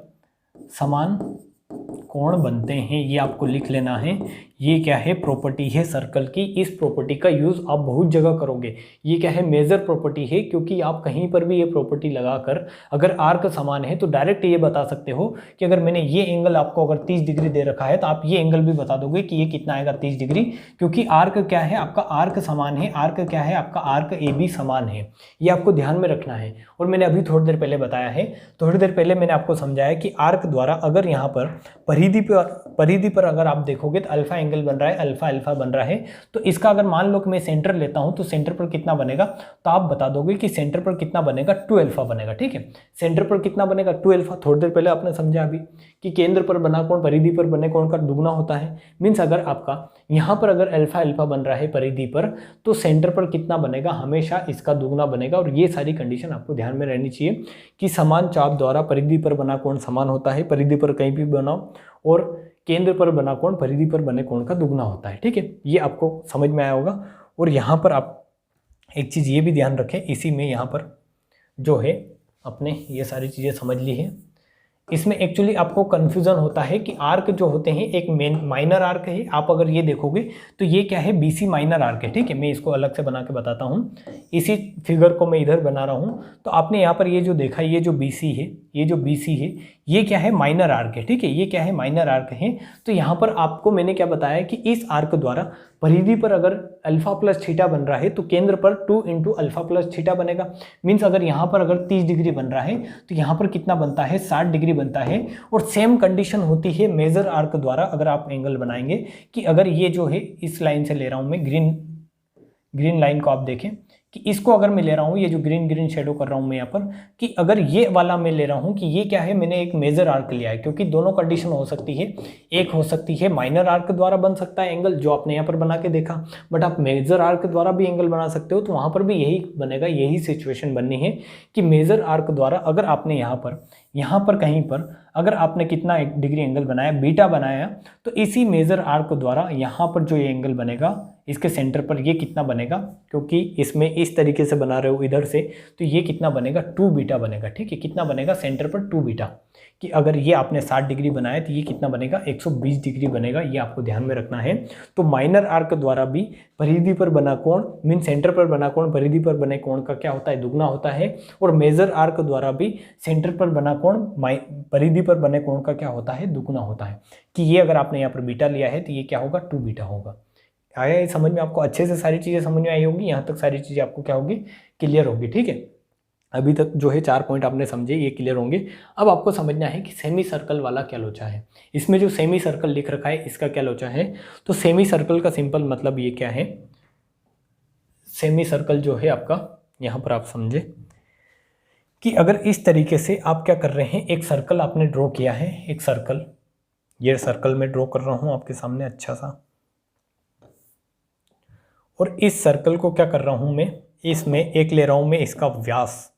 समान कोण बनते हैं, ये आपको लिख लेना है। ये क्या है, प्रॉपर्टी है सर्कल की। इस प्रॉपर्टी का यूज़ आप बहुत जगह करोगे। ये क्या है, मेजर प्रॉपर्टी है, क्योंकि आप कहीं पर भी ये प्रॉपर्टी लगाकर अगर आर्क समान है तो डायरेक्ट ये बता सकते हो कि अगर मैंने ये एंगल आपको अगर 30 डिग्री दे रखा है तो आप ये एंगल भी बता दोगे कि ये कितना आएगा, 30 डिग्री, क्योंकि आर्क क्या है आपका, आर्क समान है। आर्क क्या है आपका, आर्क ए बी समान है। ये आपको ध्यान में रखना है। और मैंने अभी थोड़ी देर पहले बताया है, थोड़ी देर पहले मैंने आपको समझाया कि आर्क द्वारा अगर यहाँ पर परिधि पर अगर आप देखोगे तो अल्फा एंगल बन रहा है, अल्फा बन रहा है। तो इसका अगर मान लो कि मैं सेंटर लेता हूं तो सेंटर पर कितना बनेगा, तो आप बता दोगे कि सेंटर पर कितना बनेगा, 2 अल्फा बनेगा। ठीक है, सेंटर पर कितना बनेगा, 2 अल्फा। थोड़ी देर पहले आपने समझा अभी कि केंद्र पर बना कोण परिधि पर बने कोण का दुगना होता है। मीन्स अगर आपका यहाँ पर अगर अल्फा बन रहा है परिधि पर, तो सेंटर पर कितना बनेगा, हमेशा इसका दुगना बनेगा। और ये सारी कंडीशन आपको ध्यान में रहनी चाहिए कि समान चाप द्वारा परिधि पर बना कोण समान होता है, परिधि पर कहीं भी बनाओ, और केंद्र पर बना कोण परिधि पर बने कोण का दुगना होता है। ठीक है, ये आपको समझ में आया होगा। और यहाँ पर आप एक चीज़ ये भी ध्यान रखें, इसी में यहाँ पर जो है अपने ये सारी चीज़ें समझ ली है। इसमें एक्चुअली आपको कन्फ्यूज़न होता है कि आर्क जो होते हैं, एक माइनर आर्क है। आप अगर ये देखोगे तो ये क्या है, बीसी माइनर आर्क है। ठीक है, मैं इसको अलग से बना के बताता हूँ। इसी फिगर को मैं इधर बना रहा हूँ। तो आपने यहाँ पर ये जो देखा, ये जो बीसी है, ये क्या है, माइनर आर्क है। ठीक है, ये क्या है, माइनर आर्क है। तो यहाँ पर आपको मैंने क्या बताया कि इस आर्क द्वारा परिधि पर अगर अल्फा प्लस थीटा बन रहा है तो केंद्र पर 2 इंटू अल्फा प्लस थीटा बनेगा। मीन्स अगर यहाँ पर अगर 30 डिग्री बन रहा है तो यहाँ पर कितना बनता है, 60 डिग्री बनता है। और सेम कंडीशन होती है मेजर आर्क द्वारा अगर आप एंगल बनाएंगे, कि अगर ये जो है इस लाइन से ले रहा हूँ मैं, ग्रीन लाइन को आप देखें कि इसको अगर मैं ले रहा हूँ, ये जो ग्रीन शेडो कर रहा हूँ मैं यहाँ पर, कि अगर ये वाला मैं ले रहा हूँ कि ये क्या है, मैंने एक मेजर आर्क लिया है। क्योंकि दोनों कंडीशन हो सकती है, एक हो सकती है माइनर आर्क द्वारा बन सकता है एंगल, जो आपने यहाँ पर बना के देखा, बट आप मेजर आर्क द्वारा भी एंगल बना सकते हो। तो वहाँ पर भी यही बनेगा, यही सिचुएशन बननी है कि मेजर आर्क द्वारा अगर आपने यहाँ पर कहीं पर अगर आपने कितना एक डिग्री एंगल बनाया, बीटा बनाया, तो इसी मेजर आर्क द्वारा यहाँ पर जो ये एंगल बनेगा, इसके सेंटर पर ये कितना बनेगा, क्योंकि इसमें इस तरीके से बना रहे हो इधर से, तो ये कितना बनेगा, 2 बीटा बनेगा। ठीक है, कितना बनेगा, सेंटर पर 2 बीटा। कि अगर ये आपने 60 डिग्री बनाया तो ये कितना बनेगा, 120 डिग्री बनेगा। ये आपको ध्यान में रखना है। तो माइनर आर्क द्वारा भी परिधि पर बना कोण, मीन सेंटर पर बना कोण परिधि पर बने कोण का क्या होता है, दुगना होता है। और मेजर आर्क द्वारा भी सेंटर पर बना कोण परिधि पर बने कोण का क्या होता है, दुगना होता है। कि ये अगर आपने यहाँ पर बीटा लिया है तो ये क्या होगा, 2 बीटा होगा। आया ये समझ में? आपको अच्छे से सारी चीज़ें समझ में आई होगी, यहाँ तक सारी चीज़ें आपको क्या होगी, क्लियर होगी। ठीक है, अभी तक जो है 4 पॉइंट आपने समझे, ये क्लियर होंगे। अब आपको समझना है कि सेमी सर्कल वाला क्या लोचा है। इसमें जो सेमी सर्कल लिख रखा है इसका क्या लोचा है। तो सेमी सर्कल का सिंपल मतलब ये क्या है, सेमी सर्कल जो है आपका, यहाँ पर आप समझे कि अगर इस तरीके से आप क्या कर रहे हैं, एक सर्कल आपने ड्रॉ किया है, एक सर्कल, ये सर्कल मैं ड्रॉ कर रहा हूँ आपके सामने अच्छा सा, और इस सर्कल को क्या कर रहा हूँ मैं, इसमें एक ले रहा हूँ मैं इसका व्यास,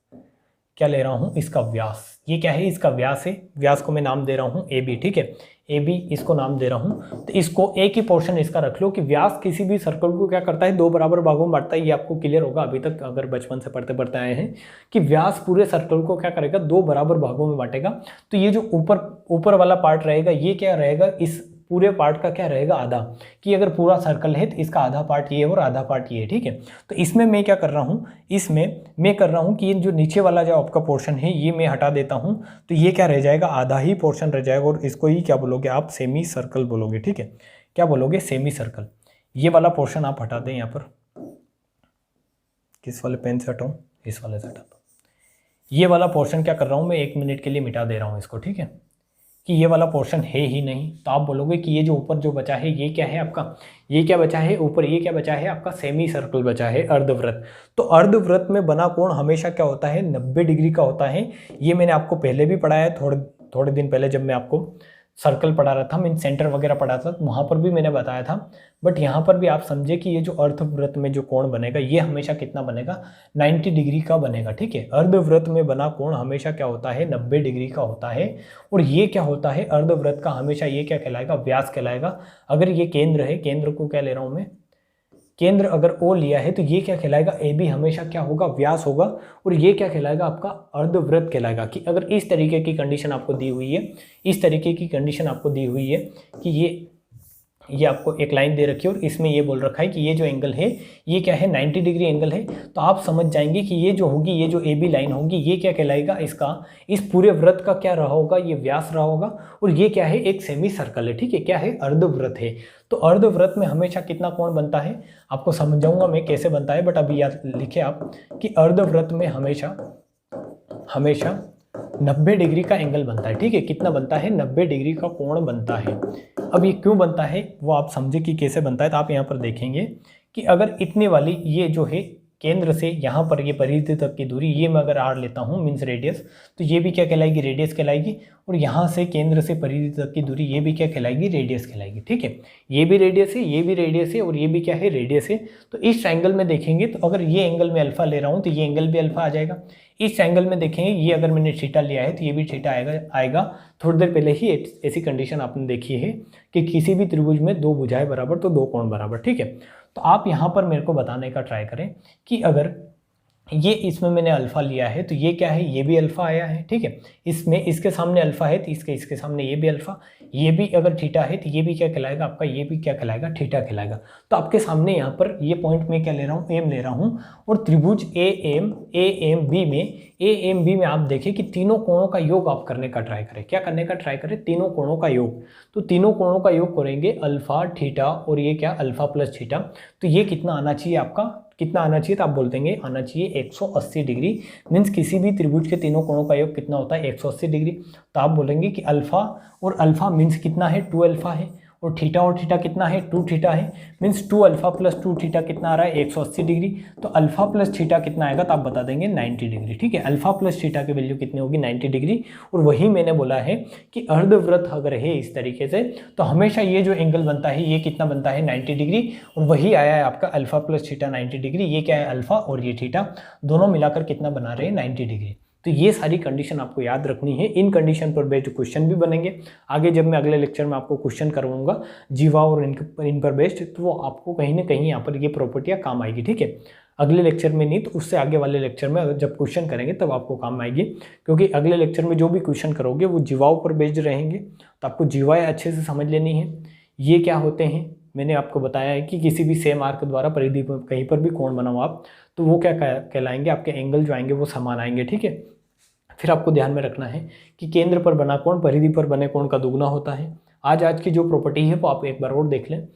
क्या ले रहा हूँ, इसका व्यास। ये क्या है, इसका व्यास है, व्यास को मैं नाम दे रहा हूँ ए बी। ठीक है, ए बी इसको नाम दे रहा हूँ। तो इसको एक ही पोर्शन इसका रख लो कि व्यास किसी भी सर्कल को क्या करता है, 2 बराबर भागों में बांटता है। ये आपको क्लियर होगा अभी तक अगर बचपन से पढ़ते पढ़ते आए हैं कि व्यास पूरे सर्कल को क्या करेगा, 2 बराबर भागों में बांटेगा। तो ये जो ऊपर वाला पार्ट रहेगा ये क्या रहेगा, इस पूरे पार्ट का क्या रहेगा, आधा। कि अगर पूरा सर्कल है तो इसका आधा पार्ट ये और आधा पार्ट ये। ठीक है, तो इसमें मैं क्या कर रहा हूँ, इसमें मैं कर रहा हूँ कि ये जो नीचे वाला जो आपका पोर्शन है ये मैं हटा देता हूँ। तो ये क्या रह जाएगा, आधा ही पोर्शन रह जाएगा, और इसको ही क्या बोलोगे आप, सेमी सर्कल बोलोगे। ठीक है, क्या बोलोगे, सेमी सर्कल। ये वाला पोर्शन आप हटा दें यहाँ पर, किस वाले पेन से हटाऊँ, इस वाले से हटाता हूँ। ये वाला पोर्शन क्या कर रहा हूँ मैं, 1 मिनट के लिए मिटा दे रहा हूँ इसको। ठीक है, कि ये वाला पोर्शन है ही नहीं। तो आप बोलोगे कि ये जो ऊपर जो बचा है ये क्या है आपका, ये क्या बचा है ऊपर, ये क्या बचा है आपका, सेमी सर्कल बचा है, अर्धवृत्त। तो अर्धवृत्त में बना कोण हमेशा क्या होता है, 90 डिग्री का होता है। ये मैंने आपको पहले भी पढ़ाया है, थोड़े दिन पहले जब मैं आपको सर्कल पढ़ा रहा था, मीन सेंटर वगैरह पढ़ा था, वहाँ पर भी मैंने बताया था। बट यहाँ पर भी आप समझे कि ये जो अर्धवृत्त में जो कोण बनेगा ये हमेशा कितना बनेगा, 90 डिग्री का बनेगा। ठीक है, अर्धवृत्त में बना कोण हमेशा क्या होता है, 90 डिग्री का होता है। और ये क्या होता है, अर्धवृत्त का हमेशा ये क्या कहलाएगा, व्यास कहलाएगा। अगर ये केंद्र है, केंद्र को क्या ले रहा हूँ मैं, केंद्र अगर ओ लिया है तो ये क्या कहलाएगा, ए बी हमेशा क्या होगा, व्यास होगा। और ये क्या कहलाएगा आपका, अर्धवृत्त कहलाएगा। कि अगर इस तरीके की कंडीशन आपको दी हुई है, इस तरीके की कंडीशन आपको दी हुई है कि ये आपको एक लाइन दे रखी है और इसमें ये बोल रखा है कि ये जो एंगल है ये क्या है, 90 डिग्री एंगल है। तो आप समझ जाएंगे कि ये जो होगी, ये जो ए बी लाइन होगी ये क्या कहलाएगा, इसका इस पूरे वृत्त का क्या रहा होगा, ये व्यास रहा होगा। और ये क्या है, एक सेमी सर्कल है। ठीक है, क्या है, अर्धवृत्त है। तो अर्धवृत्त में हमेशा कितना कोण बनता है, आपको समझाऊंगा मैं कैसे बनता है, बट अभी याद लिखे आप कि अर्धवृत्त में हमेशा 90 डिग्री का एंगल बनता है। ठीक है, कितना बनता है, 90 डिग्री का कोण बनता है। अब ये क्यों बनता है वो आप समझे कि कैसे बनता है। तो आप यहाँ पर देखेंगे कि अगर इतने वाली ये जो है केंद्र से यहाँ पर ये परिधि तक की दूरी, ये मैं अगर आर लेता हूँ मीन्स रेडियस, तो ये भी क्या कहलाएगी, रेडियस कहलाएगी। और यहाँ से केंद्र से परिधि तक की दूरी ये भी क्या कहलाएगी, रेडियस कहलाएगी। ठीक है, ये भी रेडियस है, ये भी रेडियस है, और ये भी क्या है, रेडियस है। तो इस ट्रायंगल में देखेंगे तो अगर ये एंगल में अल्फा ले रहा हूँ तो ये एंगल भी अल्फा आ जाएगा। इस एंगल में देखेंगे ये अगर मैंने थीटा लिया है तो ये भी थीटा आएगा। थोड़ी देर पहले ही ऐसी कंडीशन आपने देखी है कि किसी भी त्रिभुज में 2 भुजाएं बराबर तो 2 कोण बराबर। ठीक है, तो आप यहाँ पर मेरे को बताने का ट्राई करें कि अगर ये इसमें मैंने अल्फा लिया है तो ये क्या है, ये भी अल्फा आया है। ठीक है, इसमें इसके सामने अल्फा है तो इसके सामने ये भी अल्फा, ये भी अगर थीटा है तो ये भी क्या कहलाएगा आपका, ये भी क्या कहलाएगा, थीटा कहलाएगा। तो आपके सामने यहाँ पर ये पॉइंट में क्या ले रहा हूँ, एम ले रहा हूँ। और त्रिभुज ए एम बी में आप देखें कि तीनों कोणों का योग आप करने का ट्राई करें। क्या करने का ट्राई करें, तीनों कोणों का योग। तो तीनों कोणों का योग करेंगे अल्फा थीटा और ये क्या, अल्फा प्लस थीटा। तो ये कितना आना चाहिए आपका, कितना आना चाहिए, तो आप बोल देंगे आना चाहिए 180 डिग्री। मीन्स किसी भी त्रिभुज के तीनों कोणों का योग कितना होता है, 180 डिग्री। तो आप बोलेंगे कि अल्फा और अल्फा मीन्स कितना है, 2 अल्फा है, और थीटा कितना है, 2 थीटा है। मीन्स 2 अल्फा प्लस 2 थीटा कितना आ रहा है, 180 डिग्री। तो अल्फा प्लस थीटा कितना आएगा, तो आप बता देंगे 90 डिग्री। ठीक है, अल्फा प्लस थीटा की वैल्यू कितनी होगी, 90 डिग्री। और वही मैंने बोला है कि अर्धवृत्त अगर है इस तरीके से तो हमेशा ये जो एंगल बनता है ये कितना बनता है, 90 डिग्री। और वही आया है आपका अल्फा प्लस थीटा 90 डिग्री। ये क्या है, अल्फा और ये थीटा दोनों मिलाकर कितना बना रहे हैं, 90 डिग्री। तो ये सारी कंडीशन आपको याद रखनी है। इन कंडीशन पर बेस्ड क्वेश्चन भी बनेंगे आगे, जब मैं अगले लेक्चर में आपको क्वेश्चन करवाऊंगा जीवा और इन पर बेस्ड, तो वो आपको कहीं ना कहीं यहाँ पर ये प्रॉपर्टियाँ काम आएगी। ठीक है, अगले लेक्चर में नहीं तो उससे आगे वाले लेक्चर में जब क्वेश्चन करेंगे तब आपको काम आएगी। क्योंकि अगले लेक्चर में जो भी क्वेश्चन करोगे वो जीवाओं पर बेस्ड रहेंगे, तो आपको जीवाएँ अच्छे से समझ लेनी है। ये क्या होते हैं, मैंने आपको बताया है कि किसी भी सेम आर्क द्वारा परिधि पर कहीं पर भी कोण बनाओ आप, तो वो क्या कहलाएंगे, आपके एंगल जो आएंगे वो समान आएंगे। ठीक है, फिर आपको ध्यान में रखना है कि केंद्र पर बना कोण परिधि पर बने कोण का दुगना होता है। आज की जो प्रॉपर्टी है वो आप एक बार और देख लें।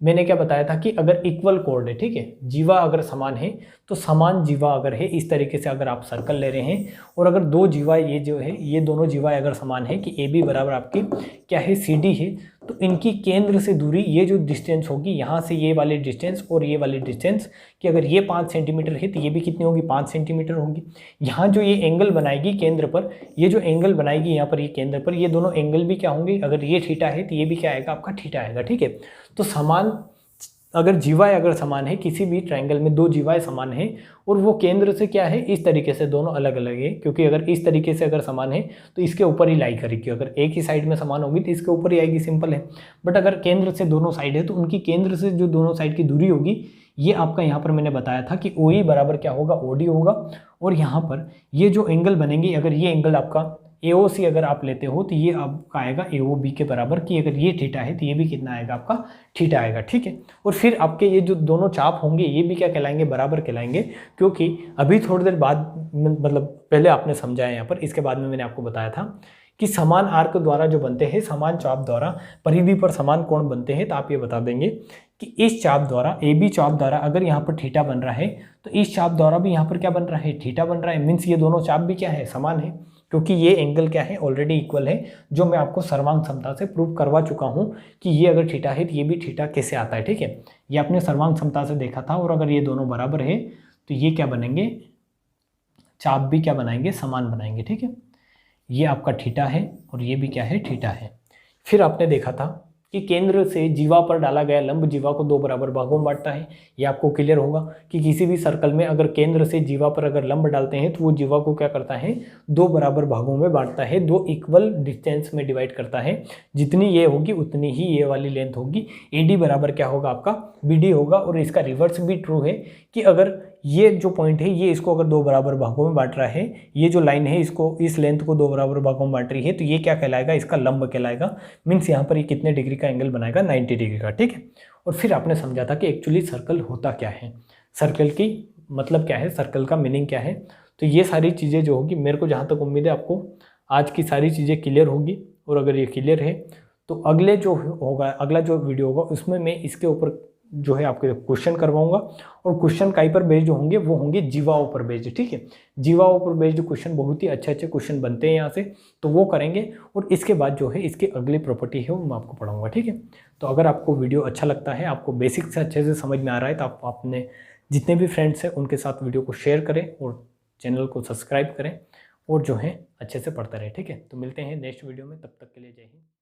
मैंने क्या बताया था कि अगर इक्वल कोड है, ठीक है, जीवा अगर समान है तो समान जीवा अगर है, इस तरीके से अगर आप सर्कल ले रहे हैं, और अगर दो जीवा ये जो है ये दोनों जीवा अगर समान है कि ए बी बराबर आपकी क्या है सी डी है, तो इनकी केंद्र से दूरी ये जो डिस्टेंस होगी यहाँ से ये वाली डिस्टेंस और ये वाली डिस्टेंस, कि अगर ये 5 सेंटीमीटर है तो ये भी कितनी होगी, 5 सेंटीमीटर होगी। यहाँ जो ये एंगल बनाएगी केंद्र पर, ये जो एंगल बनाएगी यहाँ पर ये केंद्र पर, ये दोनों एंगल भी क्या होंगे, अगर ये थीटा है तो ये भी क्या आएगा, आपका थीटा आएगा, ठीक है। तो समान अगर जीवाएं अगर समान है, किसी भी ट्रायंगल में दो जीवाएं समान है और वो केंद्र से क्या है इस तरीके से दोनों अलग अलग है, क्योंकि अगर इस तरीके से अगर समान है तो इसके ऊपर ही लाई करेगी, अगर एक ही साइड में समान होगी तो इसके ऊपर ही आएगी, सिंपल है। बट अगर केंद्र से दोनों साइड है तो उनकी केंद्र से जो दोनों साइड की दूरी होगी, ये आपका यहाँ पर मैंने बताया था कि ओ ई बराबर क्या होगा, ओ डी होगा। और यहाँ पर ये जो एंगल बनेंगे, अगर ये एंगल आपका AOC अगर आप लेते हो तो ये आपका आएगा AOB के बराबर, कि अगर ये थीटा है तो ये भी कितना आएगा, आपका थीटा आएगा, ठीक है। और फिर आपके ये जो दोनों चाप होंगे ये भी क्या कहलाएंगे, बराबर कहलाएंगे, क्योंकि अभी थोड़ी देर बाद मतलब पहले आपने समझाया यहाँ पर, इसके बाद में मैंने आपको बताया था कि समान आर्क द्वारा जो बनते हैं, समान चाप द्वारा परिधि पर समान कोण बनते हैं। तो आप ये बता देंगे कि इस चाप द्वारा, AB चाप द्वारा अगर यहाँ पर थीटा बन रहा है तो इस चाप द्वारा भी यहाँ पर क्या बन रहा है, थीटा बन रहा है। मीन्स ये दोनों चाप भी क्या है, समान है, क्योंकि ये एंगल क्या है, ऑलरेडी इक्वल है, जो मैं आपको सर्वांग समता से प्रूव करवा चुका हूँ कि ये अगर थीटा है तो ये भी थीटा कैसे आता है, ठीक है। ये आपने सर्वांग समता से देखा था। और अगर ये दोनों बराबर है तो ये क्या बनेंगे, चाप भी क्या बनाएंगे, समान बनाएंगे, ठीक है। ये आपका थीटा है और ये भी क्या है, थीटा है। फिर आपने देखा था कि केंद्र से जीवा पर डाला गया लंब जीवा को दो बराबर भागों में बांटता है। ये आपको क्लियर होगा कि किसी भी सर्कल में अगर केंद्र से जीवा पर अगर लंब डालते हैं तो वो जीवा को क्या करता है, दो बराबर भागों में बांटता है, दो इक्वल डिस्टेंस में डिवाइड करता है। जितनी ये होगी उतनी ही ये वाली लेंथ होगी। AD बराबर क्या होगा, आपका BD होगा। और इसका रिवर्स भी ट्रू है कि अगर ये जो पॉइंट है ये इसको अगर दो बराबर भागों में बांट रहा है, ये जो लाइन है इसको, इस लेंथ को दो बराबर भागों में बांट रही है, तो ये क्या कहलाएगा, इसका लंब कहलाएगा। मीन्स यहाँ पर ये कितने डिग्री का एंगल बनाएगा, 90 डिग्री का, ठीक है। और फिर आपने समझा था कि एक्चुअली सर्कल होता क्या है, सर्कल की मतलब क्या है, सर्कल का मीनिंग क्या है। तो ये सारी चीज़ें जो होगी, मेरे को जहाँ तक उम्मीद है आपको आज की सारी चीज़ें क्लियर होगी। और अगर ये क्लियर है तो अगले जो होगा, अगला जो वीडियो होगा उसमें मैं इसके ऊपर जो है आपके क्वेश्चन करवाऊंगा। और क्वेश्चन काई पर बेस्ड होंगे, वो होंगे जीवाओं पर बेस्ड, ठीक है। जीवाओं पर बेस्ड क्वेश्चन, बहुत ही अच्छे अच्छे क्वेश्चन बनते हैं यहाँ से, तो वो करेंगे। और इसके बाद जो है इसकी अगली प्रॉपर्टी है वो मैं आपको पढ़ाऊंगा, ठीक है। तो अगर आपको वीडियो अच्छा लगता है, आपको बेसिक से अच्छे से समझ में आ रहा है, तो आप अपने जितने भी फ्रेंड्स हैं उनके साथ वीडियो को शेयर करें और चैनल को सब्सक्राइब करें, और जो है अच्छे से पढ़ते रहें, ठीक है। तो मिलते हैं नेक्स्ट वीडियो में, तब तक के लिए जय हिंद।